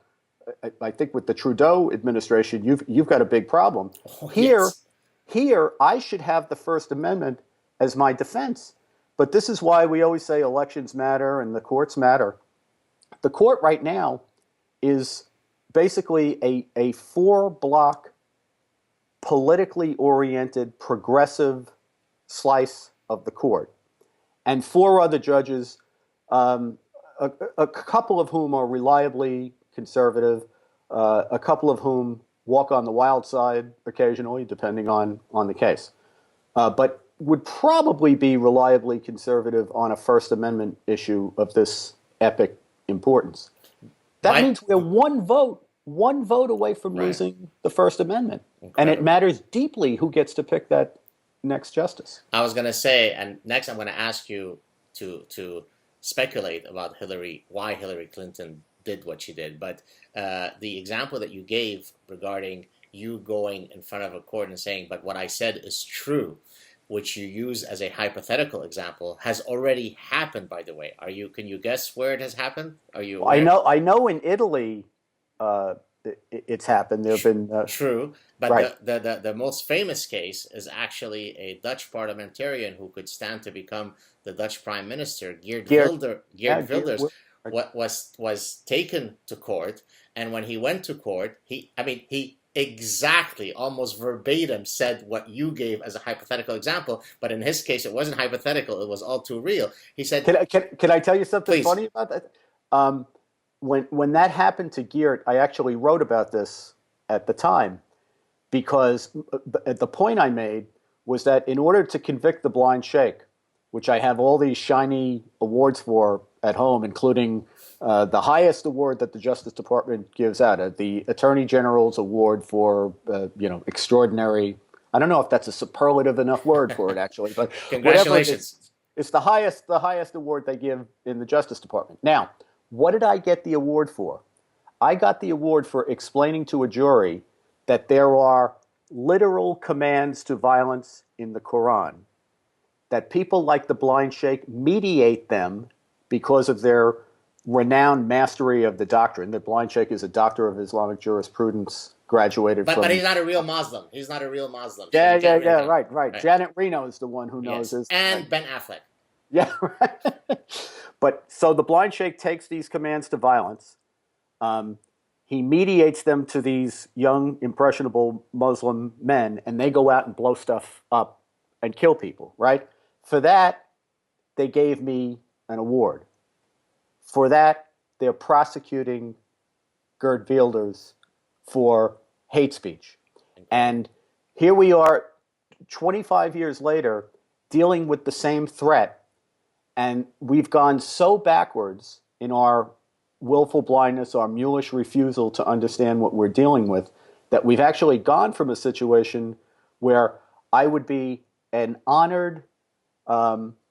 I think with the Trudeau administration, you've got a big problem. Oh, Here, yes. here, I should have the First Amendment as my defense. But this is why we always say elections matter and the courts matter. The court right now is basically a four-block, politically oriented, progressive slice of the court. And four other judges, a couple of whom are reliably conservative, a couple of whom walk on the wild side occasionally, depending on the case, but would probably be reliably conservative on a First Amendment issue of this epic importance. That means we're one vote away from losing the First Amendment. Incredible. And it matters deeply who gets to pick that next justice. I was going to say, and next I'm going to ask you to speculate about why Hillary Clinton did what she did. But the example that you gave regarding you going in front of a court and saying, but what I said is true, which you use as a hypothetical example, has already happened, by the way. Can you guess where it has happened? Are you aware? I know in Italy it's happened. There have been true, but right. the most famous case is actually a Dutch parliamentarian who could stand to become the Dutch Prime Minister, Geert Wilders, was taken to court, and when he went to court, he exactly, almost verbatim, said what you gave as a hypothetical example, but in his case, it wasn't hypothetical; it was all too real. He said, "Can I tell you something Please. funny about that?" When that happened to Geert, I actually wrote about this at the time, because the point I made was that in order to convict the Blind Sheikh, which I have all these shiny awards for at home, including the highest award that the Justice Department gives out, the Attorney General's Award for extraordinary. I don't know if that's a superlative enough word for it, actually, but congratulations. It's the highest award they give in the Justice Department. Now, what did I get the award for? I got the award for explaining to a jury that there are literal commands to violence in the Qur'an, that people like the Blind Sheikh mediate them because of their renowned mastery of the doctrine. The Blind Sheikh is a doctor of Islamic jurisprudence, graduated from... But he's not a real Muslim. He's not a real Muslim. Yeah, right. Janet Reno is the one who knows this. And Ben Affleck. Yeah, right. But so the Blind Sheikh takes these commands to violence. He mediates them to these young, impressionable Muslim men, and they go out and blow stuff up and kill people, right? For that, they gave me an award. For that, they're prosecuting Geert Wilders for hate speech. And here we are, 25 years later, dealing with the same threat. And we've gone so backwards in our willful blindness, our mulish refusal to understand what we're dealing with, that we've actually gone from a situation where I would be an honored,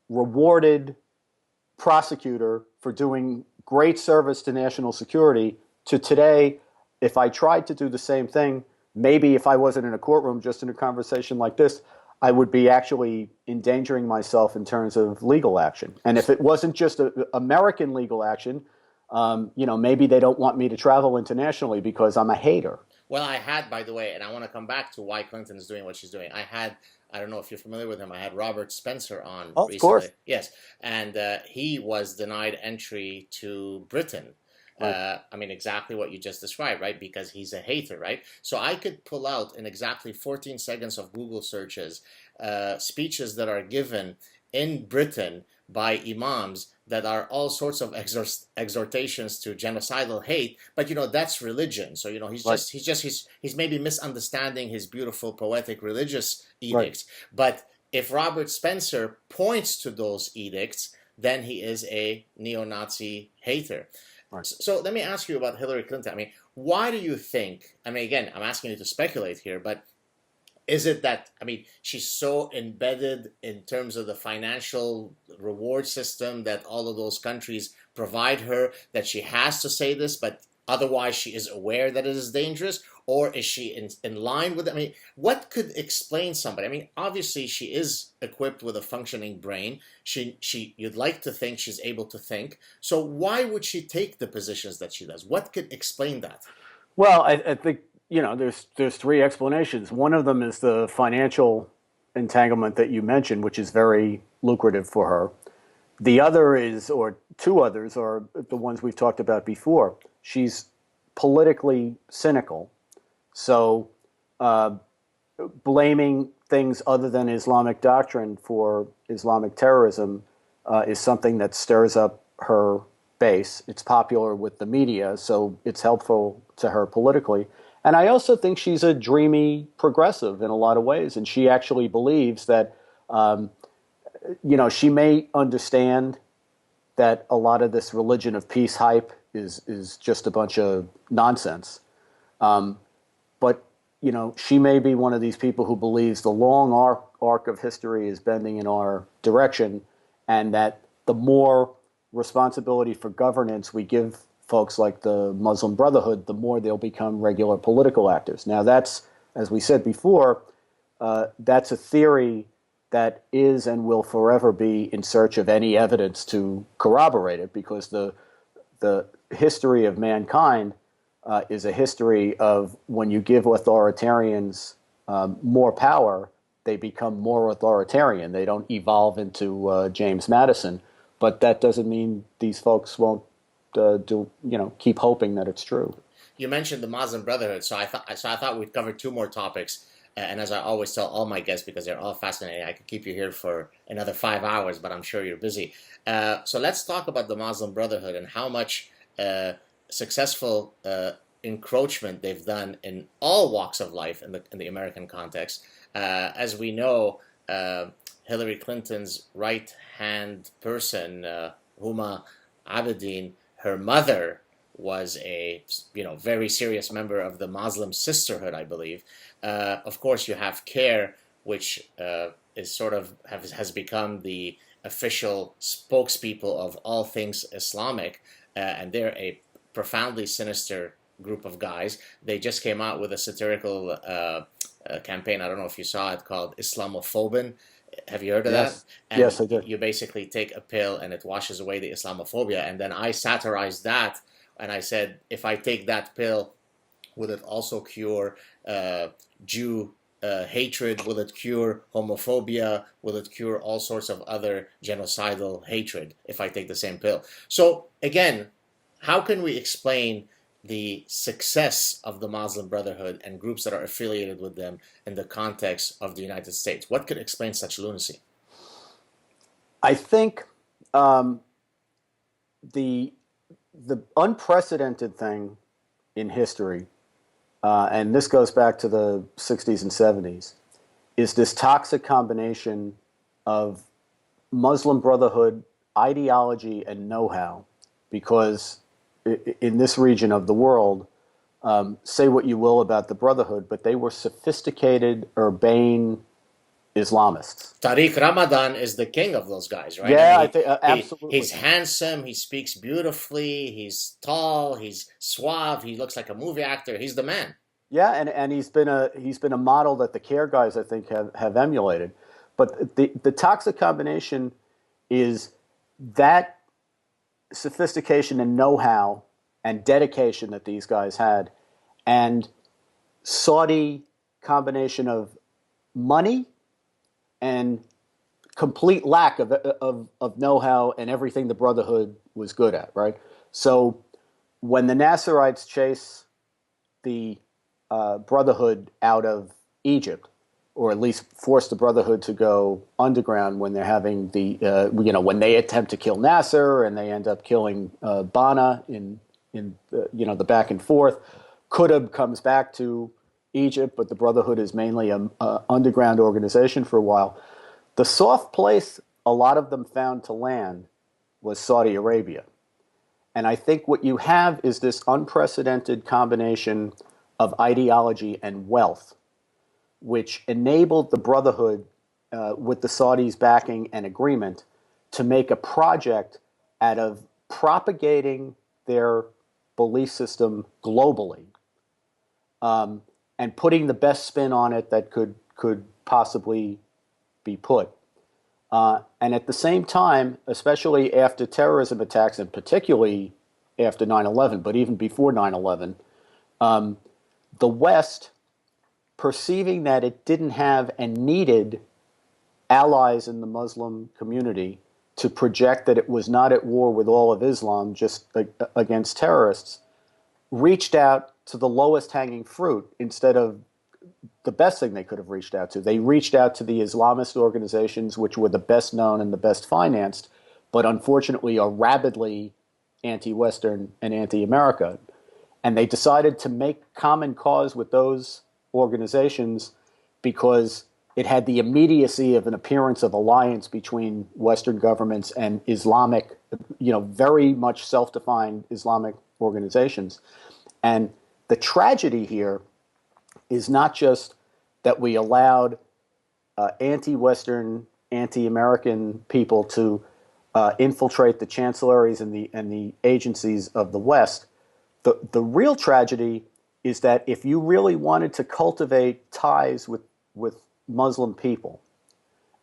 rewarded prosecutor for doing great service to national security, to today, if I tried to do the same thing, maybe if I wasn't in a courtroom, just in a conversation like this, I would be actually endangering myself in terms of legal action. And if it wasn't just American legal action, maybe they don't want me to travel internationally because I'm a hater. Well, I had, by the way, and I want to come back to why Clinton is doing what she's doing. I don't know if you're familiar with him, I had Robert Spencer on recently. Of course. Yes, and he was denied entry to Britain. Right. Exactly what you just described, right? Because he's a hater, right? So I could pull out in exactly 14 seconds of Google searches speeches that are given in Britain by imams that are all sorts of exhortations to genocidal hate, but that's religion. So he's maybe misunderstanding his beautiful poetic religious edicts. Right. But if Robert Spencer points to those edicts, then he is a neo-Nazi hater. Right. So let me ask you about Hillary Clinton. Why do you think, again, I'm asking you to speculate here, but is it that, she's so embedded in terms of the financial reward system that all of those countries provide her that she has to say this, but otherwise she is aware that it is dangerous? or is she in line with it? I mean, what could explain somebody? I mean, obviously she is equipped with a functioning brain. You'd like to think she's able to think. So why would she take the positions that she does? What could explain that? Well, I think, there's three explanations. One of them is the financial entanglement that you mentioned, which is very lucrative for her. The other is, or two others, are the ones we've talked about before. She's politically cynical. So blaming things other than Islamic doctrine for Islamic terrorism is something that stirs up her base. It's popular with the media, so it's helpful to her politically. And I also think she's a dreamy progressive in a lot of ways, and she actually believes that, she may understand that a lot of this religion of peace hype is just a bunch of nonsense. But, she may be one of these people who believes the long arc of history is bending in our direction, and that the more responsibility for governance we give folks like the Muslim Brotherhood, the more they'll become regular political actors. Now, that's, as we said before, that's a theory that is and will forever be in search of any evidence to corroborate it, because the history of mankind is a history of when you give authoritarians more power, they become more authoritarian. They don't evolve into James Madison, but that doesn't mean these folks won't keep hoping that it's true. You mentioned the Muslim Brotherhood, so I thought we'd cover two more topics. And as I always tell all my guests, because they're all fascinating, I could keep you here for another 5 hours, but I'm sure you're busy. So let's talk about the Muslim Brotherhood and how much successful encroachment they've done in all walks of life in the American context. As we know, Hillary Clinton's right-hand person, Huma Abedin, her mother was a very serious member of the Muslim Sisterhood, I believe. Of course, you have CARE, which is sort of has become the official spokespeople of all things Islamic, and they're a profoundly sinister group of guys. They just came out with a satirical campaign. I don't know if you saw it, called Islamophobin. Have you heard of that? And yes, I did. You basically take a pill and it washes away the Islamophobia. And then I satirized that, and I said, if I take that pill, will it also cure Jew hatred? Will it cure homophobia? Will it cure all sorts of other genocidal hatred if I take the same pill? So again, how can we explain the success of the Muslim Brotherhood and groups that are affiliated with them in the context of the United States? What could explain such lunacy? I think the unprecedented thing in history, and this goes back to the 60s and 70s, is this toxic combination of Muslim Brotherhood ideology and know-how, because in this region of the world, say what you will about the Brotherhood, but they were sophisticated, urbane Islamists. Tariq Ramadan is the king of those guys, right? Yeah, I mean, I think absolutely. He's handsome, he speaks beautifully, he's tall, he's suave, he looks like a movie actor. He's the man. Yeah, and he's been a model that the CARE guys, I think, have emulated. But the toxic combination is that sophistication and know-how and dedication that these guys had, and Saudi combination of money and complete lack of know-how and everything the Brotherhood was good at, right? So when the Nasserites chase the Brotherhood out of Egypt, or at least force the Brotherhood to go underground when they're having when they attempt to kill Nasser and they end up killing Bana in the back and forth. Qutb comes back to Egypt, but the Brotherhood is mainly an underground organization for a while. The soft place a lot of them found to land was Saudi Arabia. And I think what you have is this unprecedented combination of ideology and wealth, which enabled the Brotherhood, with the Saudis' backing and agreement, to make a project out of propagating their belief system globally, and putting the best spin on it that could possibly be put. And at the same time, especially after terrorism attacks, and particularly after 9/11, but even before 9/11, the West, perceiving that it didn't have and needed allies in the Muslim community to project that it was not at war with all of Islam, just against terrorists, reached out to the lowest hanging fruit instead of the best thing they could have reached out to. They reached out to the Islamist organizations, which were the best known and the best financed, but unfortunately are rabidly anti-Western and anti-America. And they decided to make common cause with those organizations because it had the immediacy of an appearance of alliance between Western governments and Islamic, very much self-defined Islamic organizations. And the tragedy here is not just that we allowed anti-Western, anti-American people to infiltrate the chancelleries and the agencies of the West. The real tragedy is that if you really wanted to cultivate ties with Muslim people,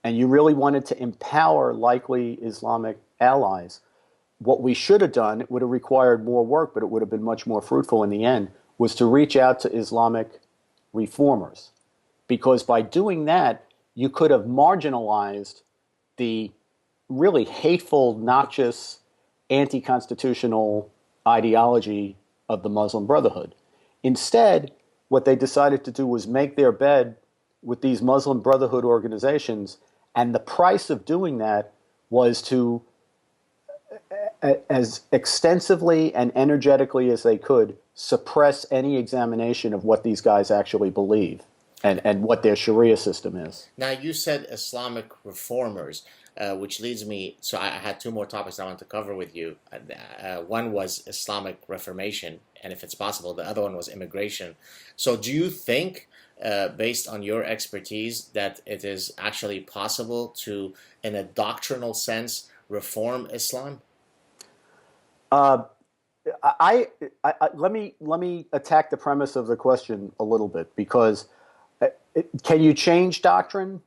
and you really wanted to empower likely Islamic allies, what we should have done, it would have required more work, but it would have been much more fruitful in the end, was to reach out to Islamic reformers. Because by doing that, you could have marginalized the really hateful, noxious, anti-constitutional ideology of the Muslim Brotherhood. Instead, what they decided to do was make their bed with these Muslim Brotherhood organizations, and the price of doing that was to, as extensively and energetically as they could, suppress any examination of what these guys actually believe and what their Sharia system is. Now, you said Islamic reformers, which leads me, so I had two more topics I want to cover with you. One was Islamic Reformation, and if it's possible, the other one was immigration. So do you think, based on your expertise, that it is actually possible to, in a doctrinal sense, reform Islam? Let me attack the premise of the question a little bit, because can you change doctrine?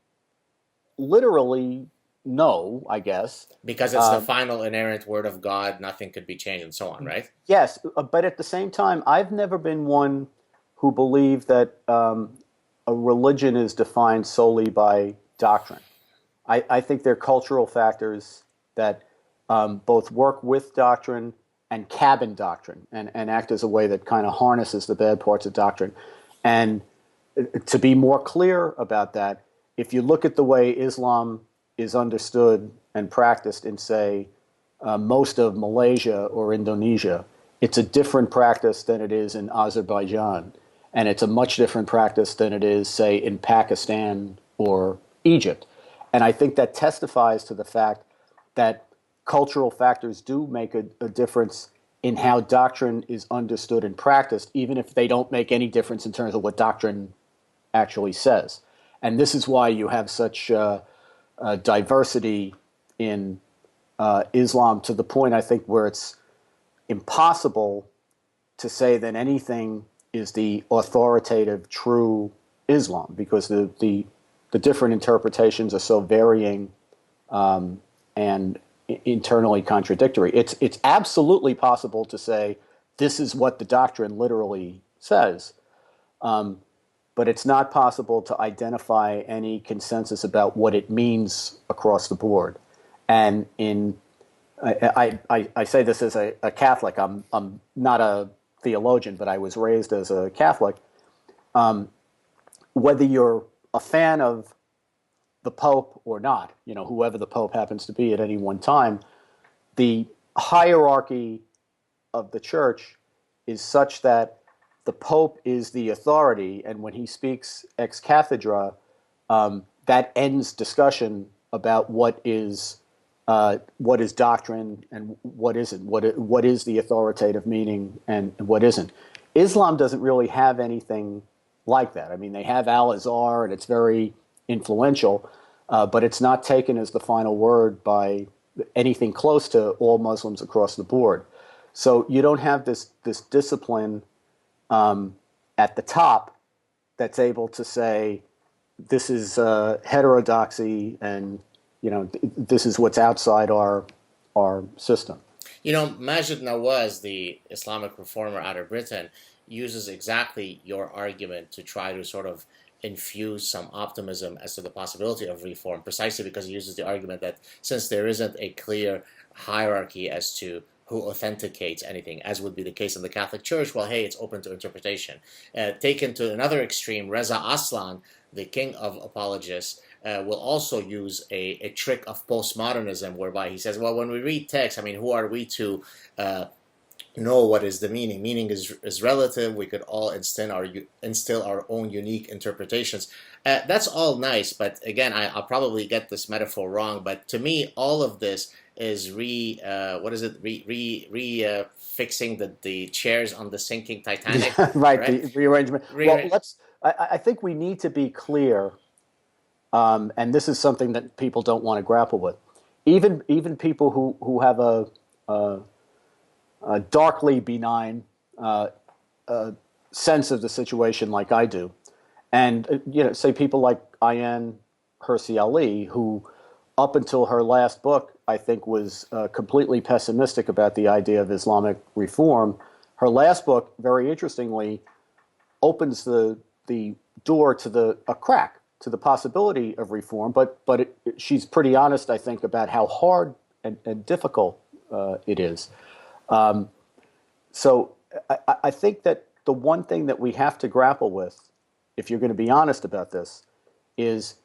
Literally, no, I guess. Because it's the final inerrant word of God, nothing could be changed, and so on, right? Yes, but at the same time, I've never been one who believed that a religion is defined solely by doctrine. I think there are cultural factors that both work with doctrine and cabin doctrine and act as a way that kind of harnesses the bad parts of doctrine. And to be more clear about that, if you look at the way Islam is understood and practiced in, say, most of Malaysia or Indonesia, it's a different practice than it is in Azerbaijan. And it's a much different practice than it is, say, in Pakistan or Egypt. And I think that testifies to the fact that cultural factors do make a difference in how doctrine is understood and practiced, even if they don't make any difference in terms of what doctrine actually says. And this is why you have such diversity in Islam, to the point, I think, where it's impossible to say that anything is the authoritative, true Islam, because the different interpretations are so varying and internally contradictory. It's absolutely possible to say this is what the doctrine literally says, but it's not possible to identify any consensus about what it means across the board. And I say this as a Catholic. I'm not a theologian, but I was raised as a Catholic. Whether you're a fan of the Pope or not, whoever the Pope happens to be at any one time, the hierarchy of the church is such that the Pope is the authority, and when he speaks ex cathedra, that ends discussion about what is doctrine and what isn't, what is the authoritative meaning and what isn't. Islam doesn't really have anything like that. I mean, they have Al-Azhar, and it's very influential, but it's not taken as the final word by anything close to all Muslims across the board. So you don't have this discipline at the top that's able to say this is heterodoxy, and this is what's outside our system. Majid Nawaz, the Islamic reformer out of Britain, uses exactly your argument to try to sort of infuse some optimism as to the possibility of reform, precisely because he uses the argument that since there isn't a clear hierarchy as to who authenticates anything, as would be the case in the Catholic Church, well, hey, it's open to interpretation. Taken to another extreme, Reza Aslan, the king of apologists, will also use a trick of postmodernism, whereby he says, well, when we read text, who are we to know what is the meaning? Meaning is relative. We could all instill our own unique interpretations. That's all nice, but again, I'll probably get this metaphor wrong, but to me, all of this is fixing the chairs on the sinking Titanic. Right, the rearrangement. Well, I think we need to be clear, and this is something that people don't want to grapple with. Even people who have a darkly benign sense of the situation, like I do, and say people like Ayan Hirsi Ali, who up until her last book, I think, was completely pessimistic about the idea of Islamic reform. Her last book, very interestingly, opens the door to a crack to the possibility of reform, but she's pretty honest, I think, about how hard and difficult it is. So I think that the one thing that we have to grapple with, if you're going to be honest about this, is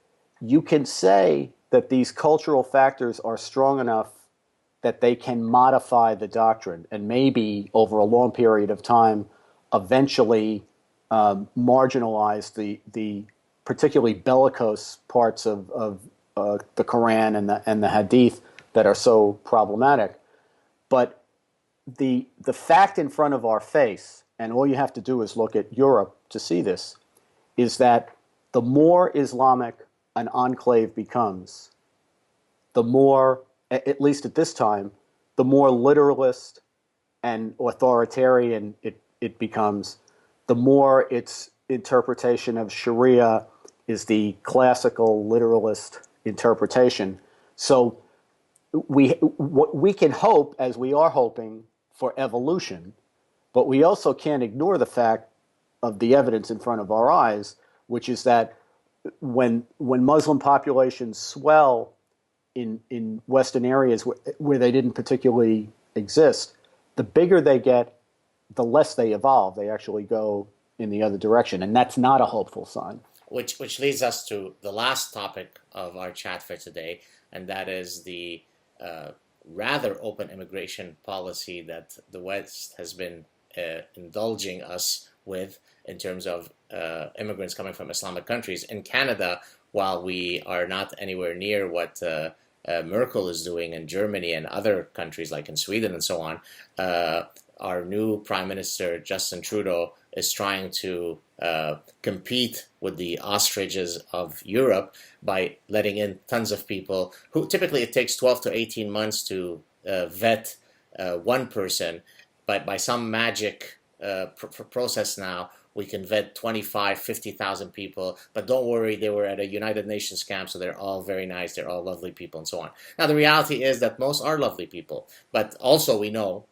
you can say that these cultural factors are strong enough that they can modify the doctrine and maybe over a long period of time eventually marginalize the particularly bellicose parts of the Qur'an and the Hadith that are so problematic. But the fact in front of our face, and all you have to do is look at Europe to see this, is that the more Islamic an enclave becomes, the more, at least at this time, the more literalist and authoritarian it becomes, the more its interpretation of Sharia is the classical literalist interpretation. So we can hope, as we are hoping, for evolution, but we also can't ignore the fact of the evidence in front of our eyes, which is that when Muslim populations swell in Western areas where they didn't particularly exist, the bigger they get, the less they evolve. They actually go in the other direction, and that's not a hopeful sign. Which leads us to the last topic of our chat for today, and that is the rather open immigration policy that the West has been indulging us with in terms of immigrants coming from Islamic countries. In Canada, while we are not anywhere near what Merkel is doing in Germany and other countries like in Sweden and so on, our new Prime Minister, Justin Trudeau, is trying to compete with the ostriches of Europe by letting in tons of people who typically it takes 12 to 18 months to vet one person, but by some magic process now, we can vet 25, 50,000 people, but don't worry, they were at a United Nations camp, so they're all very nice, they're all lovely people, and so on. Now, the reality is that most are lovely people, but also we know,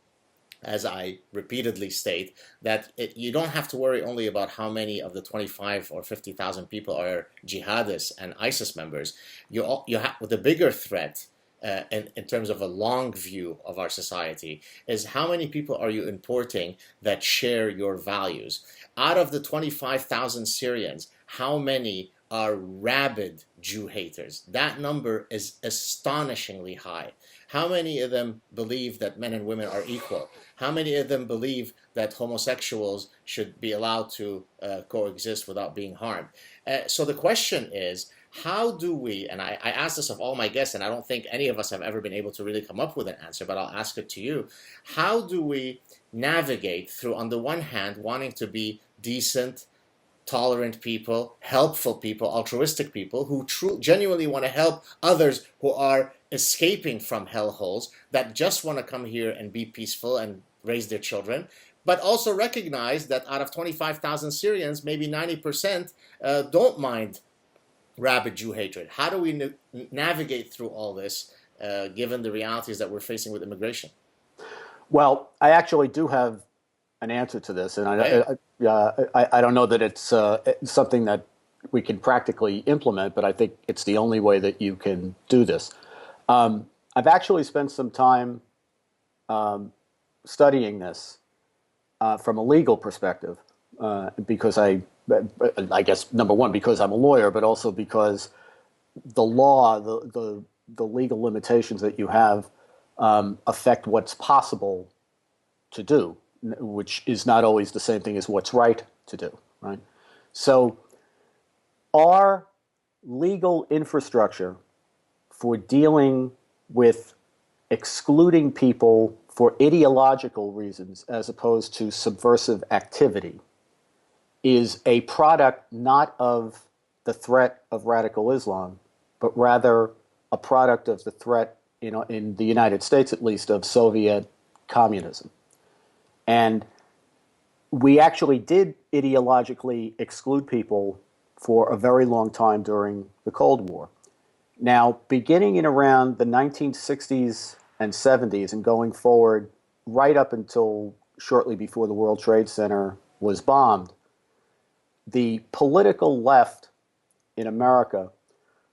as I repeatedly state, that you don't have to worry only about how many of the 25 or 50,000 people are jihadists and ISIS members. You have the bigger threat in terms of a long view of our society is how many people are you importing that share your values. Out of the 25,000 Syrians, how many are rabid Jew haters? That number is astonishingly high. How many of them believe that men and women are equal? How many of them believe that homosexuals should be allowed to coexist without being harmed? So the question is, how do we, and I ask this of all my guests, and I don't think any of us have ever been able to really come up with an answer, but I'll ask it to you. How do we navigate through, on the one hand, wanting to be decent, tolerant people, helpful people, altruistic people who genuinely want to help others who are escaping from hellholes, that just want to come here and be peaceful and raise their children, but also recognize that out of 25,000 Syrians, maybe 90% don't mind rabid Jew hatred. How do we navigate through all this, given the realities that we're facing with immigration? Well, I actually do have an answer to this, and I don't know that it's something that we can practically implement, but I think it's the only way that you can do this. I've actually spent some time studying this from a legal perspective, because I guess, number one, because I'm a lawyer, but also because the law, the legal limitations that you have affect what's possible to do, which is not always the same thing as what's right to do, right? So our legal infrastructure for dealing with excluding people for ideological reasons as opposed to subversive activity is a product not of the threat of radical Islam, but rather a product of the threat, in the United States at least, of Soviet communism. And we actually did ideologically exclude people for a very long time during the Cold War. Now, beginning in around the 1960s and 70s and going forward right up until shortly before the World Trade Center was bombed, the political left in America,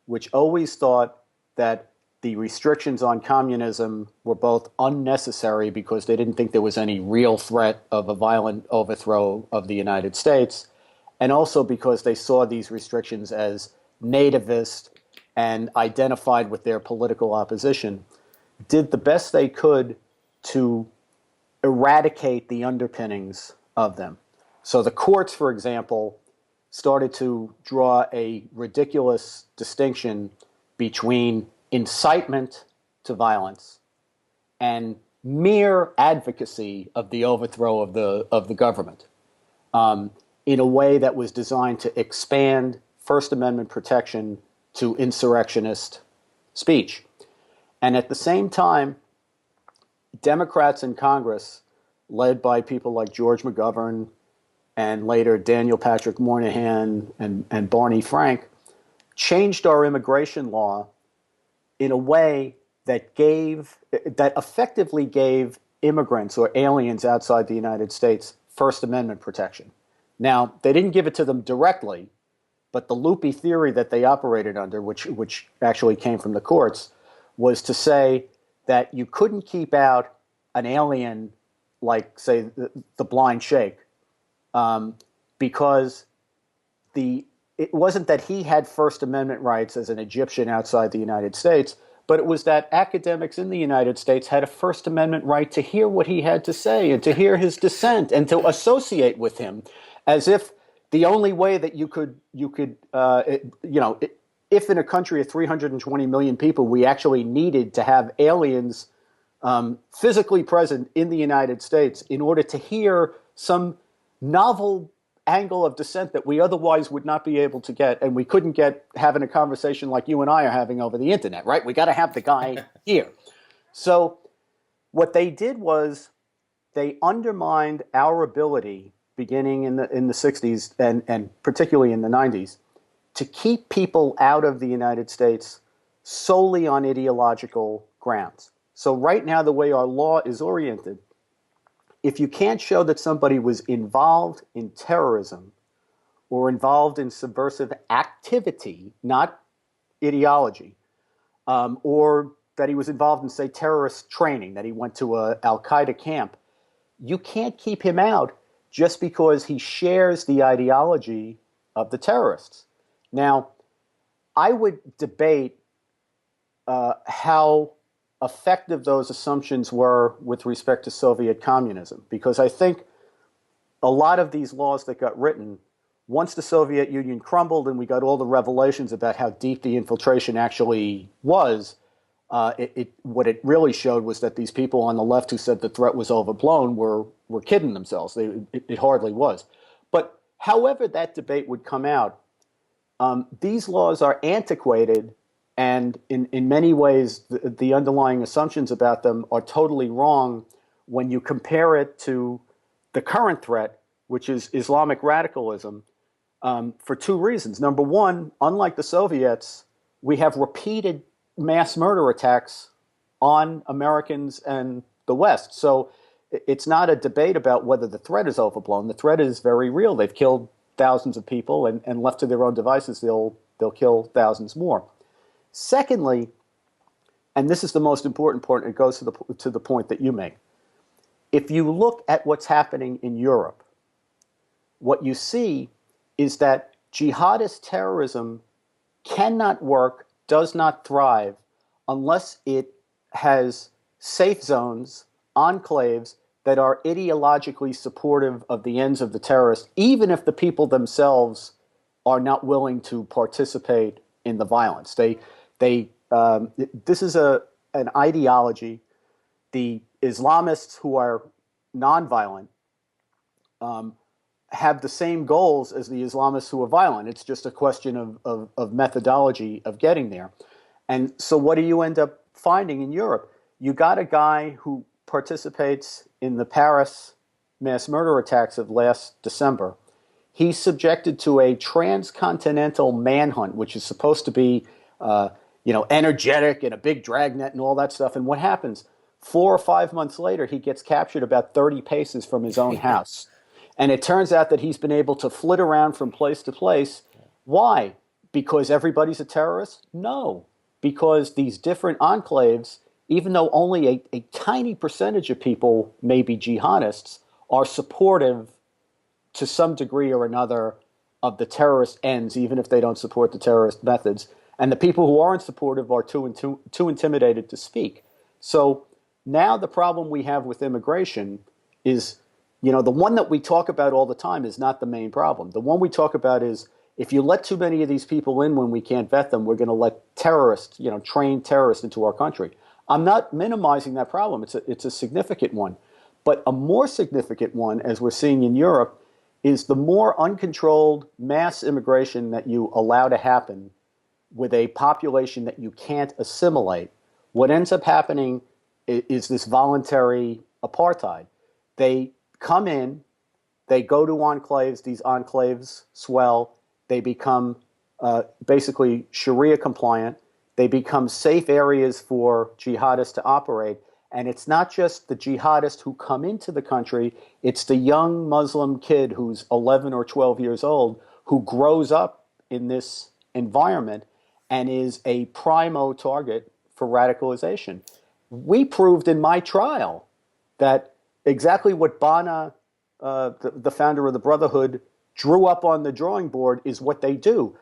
which always thought that the restrictions on communism were both unnecessary because they didn't think there was any real threat of a violent overthrow of the United States, and also because they saw these restrictions as nativist and identified with their political opposition, did the best they could to eradicate the underpinnings of them. So the courts, for example, started to draw a ridiculous distinction between incitement to violence and mere advocacy of the overthrow of the government, in a way that was designed to expand First Amendment protection to insurrectionist speech. And at the same time, Democrats in Congress, led by people like George McGovern and later Daniel Patrick Moynihan and Barney Frank, changed our immigration law in a way that effectively gave immigrants or aliens outside the United States First Amendment protection. Now, they didn't give it to them directly, but the loopy theory that they operated under, which actually came from the courts, was to say that you couldn't keep out an alien like, say, the Blind Sheikh, because it wasn't that he had First Amendment rights as an Egyptian outside the United States, but it was that academics in the United States had a First Amendment right to hear what he had to say and to hear his dissent and to associate with him, as if the only way that you could, if in a country of 320 million people, we actually needed to have aliens physically present in the United States in order to hear some novel angle of dissent that we otherwise would not be able to get, and we couldn't get having a conversation like you and I are having over the internet, right? We got to have the guy here. So what they did was they undermined our ability, beginning in the 60s and particularly in the 90s, to keep people out of the United States solely on ideological grounds. So right now, the way our law is oriented, if you can't show that somebody was involved in terrorism or involved in subversive activity, not ideology, or that he was involved in, say, terrorist training, that he went to a al-Qaeda camp, you can't keep him out just because he shares the ideology of the terrorists. Now, I would debate how effective those assumptions were with respect to Soviet communism, because I think a lot of these laws that got written, once the Soviet Union crumbled and we got all the revelations about how deep the infiltration actually was, what it really showed was that these people on the left who said the threat was overblown were kidding themselves. It hardly was. But however that debate would come out, these laws are antiquated, and in many ways, the underlying assumptions about them are totally wrong when you compare it to the current threat, which is Islamic radicalism, for two reasons. Number one, unlike the Soviets, we have repeated mass murder attacks on Americans and the West. So it's not a debate about whether the threat is overblown. The threat is very real. They've killed thousands of people, and left to their own devices, they'll kill thousands more. Secondly, and this is the most important point, it goes to the point that you make. If you look at what's happening in Europe, what you see is that jihadist terrorism cannot work, does not thrive, unless it has safe zones, enclaves that are ideologically supportive of the ends of the terrorists, even if the people themselves are not willing to participate in the violence. This is an ideology. The Islamists who are nonviolent have the same goals as the Islamists who are violent. It's just a question of methodology of getting there. And so what do you end up finding in Europe? You got a guy who participates in the Paris mass murder attacks of last December. He's subjected to a transcontinental manhunt, which is supposed to be, energetic and a big dragnet and all that stuff. And what happens? 4 or 5 months later, he gets captured about 30 paces from his own house. And it turns out that he's been able to flit around from place to place. Why? Because everybody's a terrorist? No. Because these different enclaves, even though only a tiny percentage of people may be jihadists, are supportive to some degree or another of the terrorist ends, even if they don't support the terrorist methods. And the people who aren't supportive are too intimidated to speak. So now the problem we have with immigration is, the one that we talk about all the time is not the main problem. The one we talk about is, if you let too many of these people in when we can't vet them, we're going to let terrorists, trained terrorists into our country. I'm not minimizing that problem. It's a significant one. But a more significant one, as we're seeing in Europe, is the more uncontrolled mass immigration that you allow to happen with a population that you can't assimilate. What ends up happening is this voluntary apartheid. They come in, they go to enclaves, these enclaves swell, they become basically Sharia compliant, they become safe areas for jihadists to operate. And it's not just the jihadists who come into the country, it's the young Muslim kid who's 11 or 12 years old who grows up in this environment and is a primo target for radicalization. We proved in my trial that exactly what Bana, the founder of the Brotherhood, drew up on the drawing board is what they do.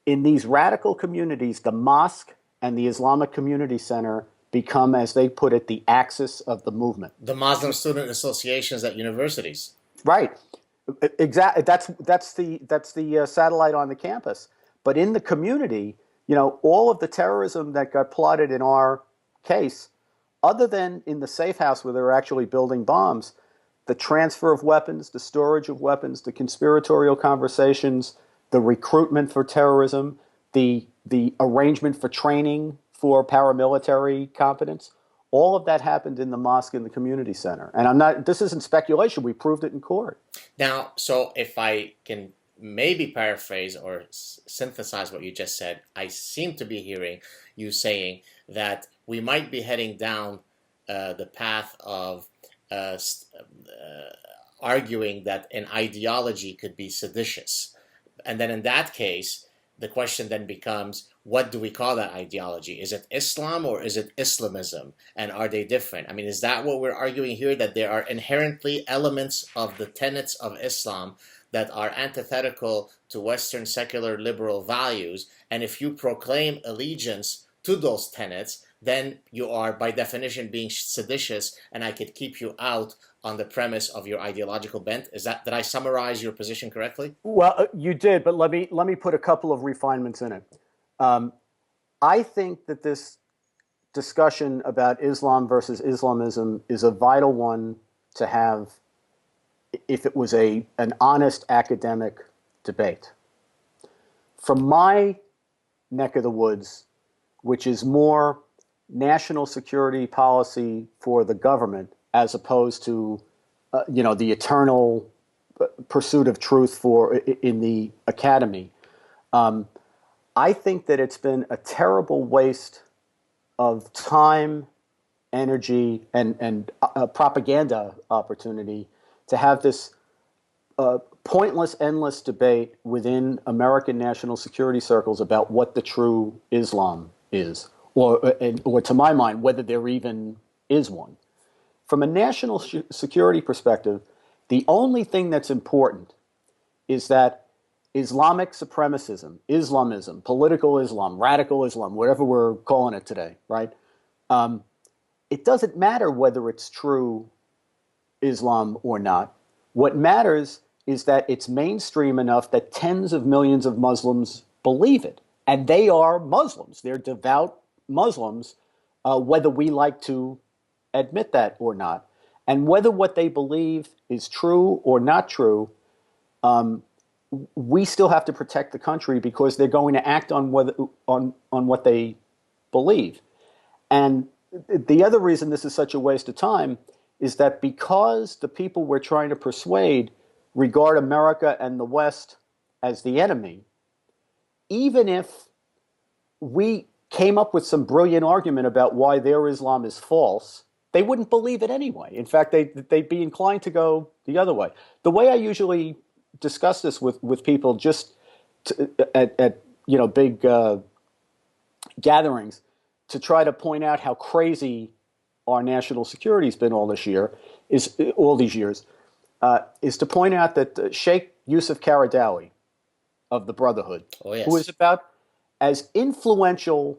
In these radical communities, the mosque and the Islamic Community Center become, as they put it, the axis of the movement. The Muslim student associations at universities. Right. Exactly. That's the satellite on the campus. But in the community, all of the terrorism that got plotted in our case, other than in the safe house where they were actually building bombs, the transfer of weapons, the storage of weapons, the conspiratorial conversations, the recruitment for terrorism, the arrangement for training for paramilitary competence, all of that happened in the mosque and the community center. And this isn't speculation, we proved it in court. Now, so if I can maybe paraphrase or synthesize what you just said, I seem to be hearing you saying that we might be heading down the path of arguing that an ideology could be seditious. And then in that case, the question then becomes, what do we call that ideology? Is it Islam or is it Islamism? And are they different? I mean, is that what we're arguing here, that there are inherently elements of the tenets of Islam that are antithetical to Western secular liberal values? And if you proclaim allegiance to those tenets, then you are by definition being seditious, and I could keep you out on the premise of your ideological bent. Did I summarize your position correctly? Well, you did, but let me put a couple of refinements in it. I think that this discussion about Islam versus Islamism is a vital one to have if it was an honest academic debate. From my neck of the woods, which is more national security policy for the government as opposed to the eternal pursuit of truth in the academy. I think that it's been a terrible waste of time, energy, and propaganda opportunity to have this pointless, endless debate within American national security circles about what the true Islam is, or to my mind, whether there even is one. From a national security perspective, the only thing that's important is that Islamic supremacism, Islamism, political Islam, radical Islam, whatever we're calling it today, right? It doesn't matter whether it's true Islam or not. What matters is that it's mainstream enough that tens of millions of Muslims believe it. And they are Muslims. They're devout Muslims, whether we like to admit that or not. And whether what they believe is true or not true, we still have to protect the country because they're going to act on what they believe. And the other reason this is such a waste of time is that because the people we're trying to persuade regard America and the West as the enemy, even if we came up with some brilliant argument about why their Islam is false, they wouldn't believe it anyway. In fact, they'd be inclined to go the other way. The way I usually discuss this with people just at big gatherings to try to point out how crazy our national security has been all these years, is to point out that Sheikh Yusuf Qaradawi of the Brotherhood, who is about as influential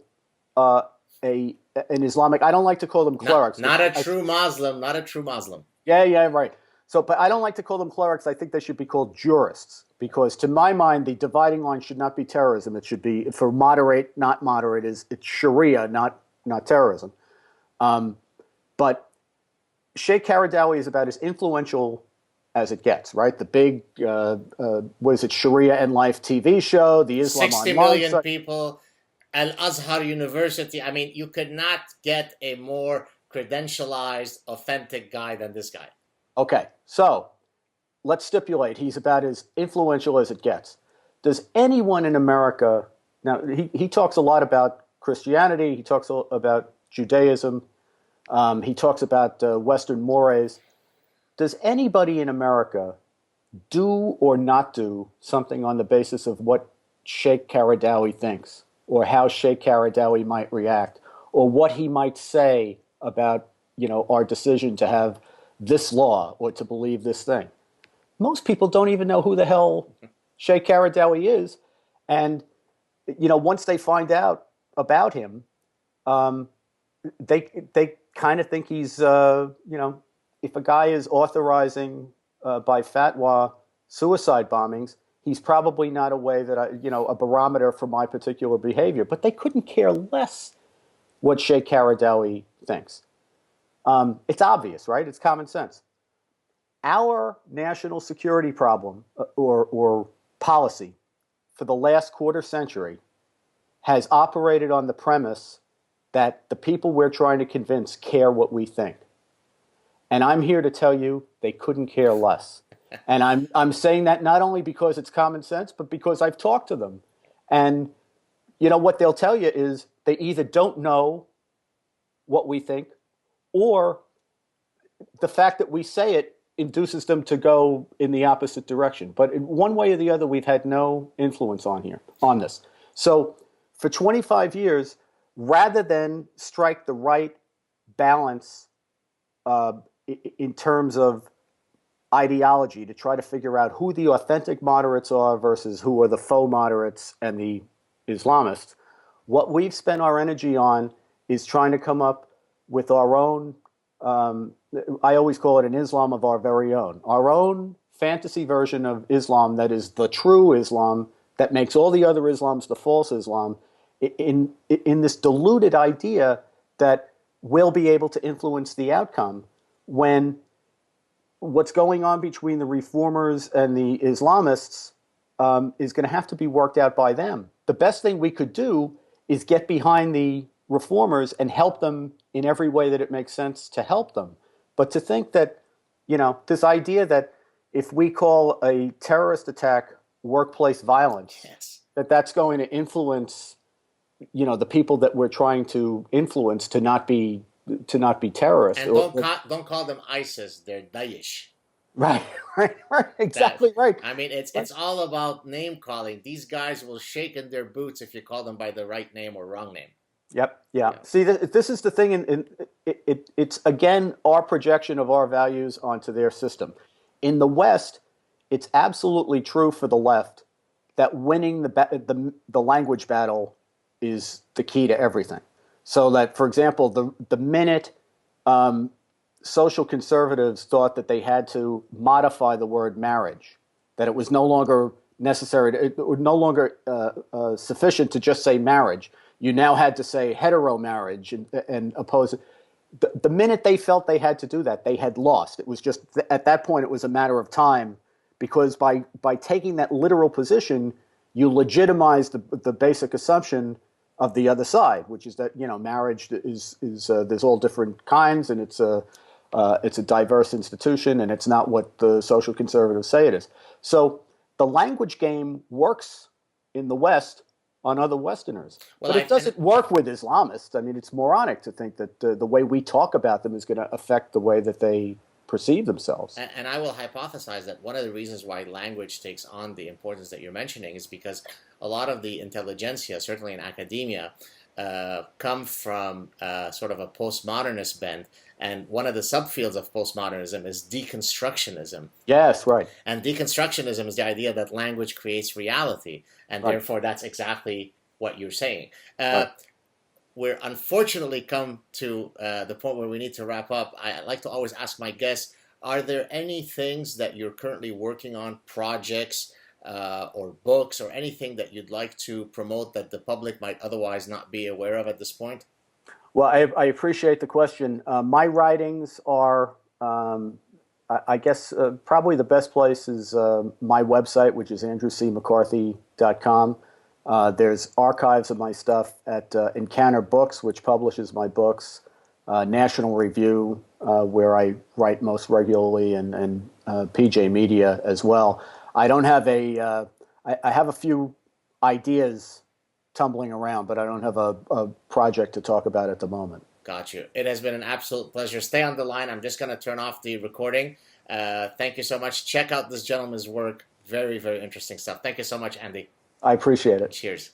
an Islamic, I don't like to call them clerics. Not a true Muslim. Yeah, right. So, but I don't like to call them clerics. I think they should be called jurists, because to my mind, the dividing line should not be terrorism. It should be, for moderate, not moderate, it's Sharia, not terrorism. But Sheikh Qaradawi is about as influential as it gets, right? The big, Sharia and Life TV show, the Islam 60 Online million site. People, Al-Azhar University. I mean, you could not get a more credentialized, authentic guy than this guy. Okay, so let's stipulate he's about as influential as it gets. Does anyone in America, now he talks a lot about Christianity, he talks about Judaism, he talks about Western mores. Does anybody in America do or not do something on the basis of what Sheikh Qaradawi thinks, or how Sheikh Qaradawi might react, or what he might say about, our decision to have this law or to believe this thing? Most people don't even know who the hell Sheikh Qaradawi is. And, once they find out about him, they kind of think he's, if a guy is authorizing by fatwa suicide bombings, he's probably not a way that a barometer for my particular behavior. But they couldn't care less what Sheikh Qaradawi thinks. It's obvious, right? It's common sense. Our national security problem or policy for the last quarter century has operated on the premise that the people we're trying to convince care what we think. And I'm here to tell you they couldn't care less. And I'm saying that not only because it's common sense, but because I've talked to them. And what they'll tell you is they either don't know what we think, or the fact that we say it induces them to go in the opposite direction. But in one way or the other, we've had no influence on this. So for 25 years, rather than strike the right balance in terms of ideology to try to figure out who the authentic moderates are versus who are the faux moderates and the Islamists, what we've spent our energy on is trying to come up with our own, I always call it an Islam of our very own, our own fantasy version of Islam that is the true Islam, that makes all the other Islams the false Islam, in this diluted idea that we'll be able to influence the outcome, when what's going on between the reformers and the Islamists is going to have to be worked out by them. The best thing we could do is get behind the reformers and help them in every way that it makes sense to help them. But to think that, this idea that if we call a terrorist attack workplace violence, Yes. that's going to influence, the people that we're trying to influence to not be terrorists. And don't call them ISIS, they're Daesh. Right, right, exactly right. I mean, it's all about name calling. These guys will shake in their boots if you call them by the right name or wrong name. Yep, yeah. See, this is the thing, it's again our projection of our values onto their system. In the West, it's absolutely true for the left that winning the language battle is the key to everything. So that, for example, the minute social conservatives thought that they had to modify the word marriage, that it was no longer necessary, it was no longer sufficient to just say marriage. You now had to say hetero marriage and oppose it. The minute they felt they had to do that, they had lost. It was just, at that point, it was a matter of time, because by taking that literal position, you legitimize the basic assumption of the other side, which is that marriage is there's all different kinds, and it's a diverse institution, and it's not what the social conservatives say it is. So the language game works in the West on other Westerners, but it doesn't work with Islamists. I mean, it's moronic to think that the way we talk about them is going to affect the way that they perceive themselves. And I will hypothesize that one of the reasons why language takes on the importance that you're mentioning is because a lot of the intelligentsia, certainly in academia, come from sort of a postmodernist bent, and one of the subfields of postmodernism is deconstructionism. Yes, right. And deconstructionism is the idea that language creates reality, and right. Therefore that's exactly what you're saying. Right. We're unfortunately come to the point where we need to wrap up. I like to always ask my guests, are there any things that you're currently working on, projects, or books, or anything that you'd like to promote that the public might otherwise not be aware of at this point? Well, I appreciate the question. My writings are, I guess, probably the best place is my website, which is andrewcmccarthy.com. There's archives of my stuff at Encounter Books, which publishes my books, National Review, where I write most regularly, and PJ Media as well. I don't have I have a few ideas tumbling around, but I don't have a project to talk about at the moment. Got you. It has been an absolute pleasure. Stay on the line. I'm just going to turn off the recording. Thank you so much. Check out this gentleman's work. Very, very interesting stuff. Thank you so much, Andy. I appreciate it. Cheers.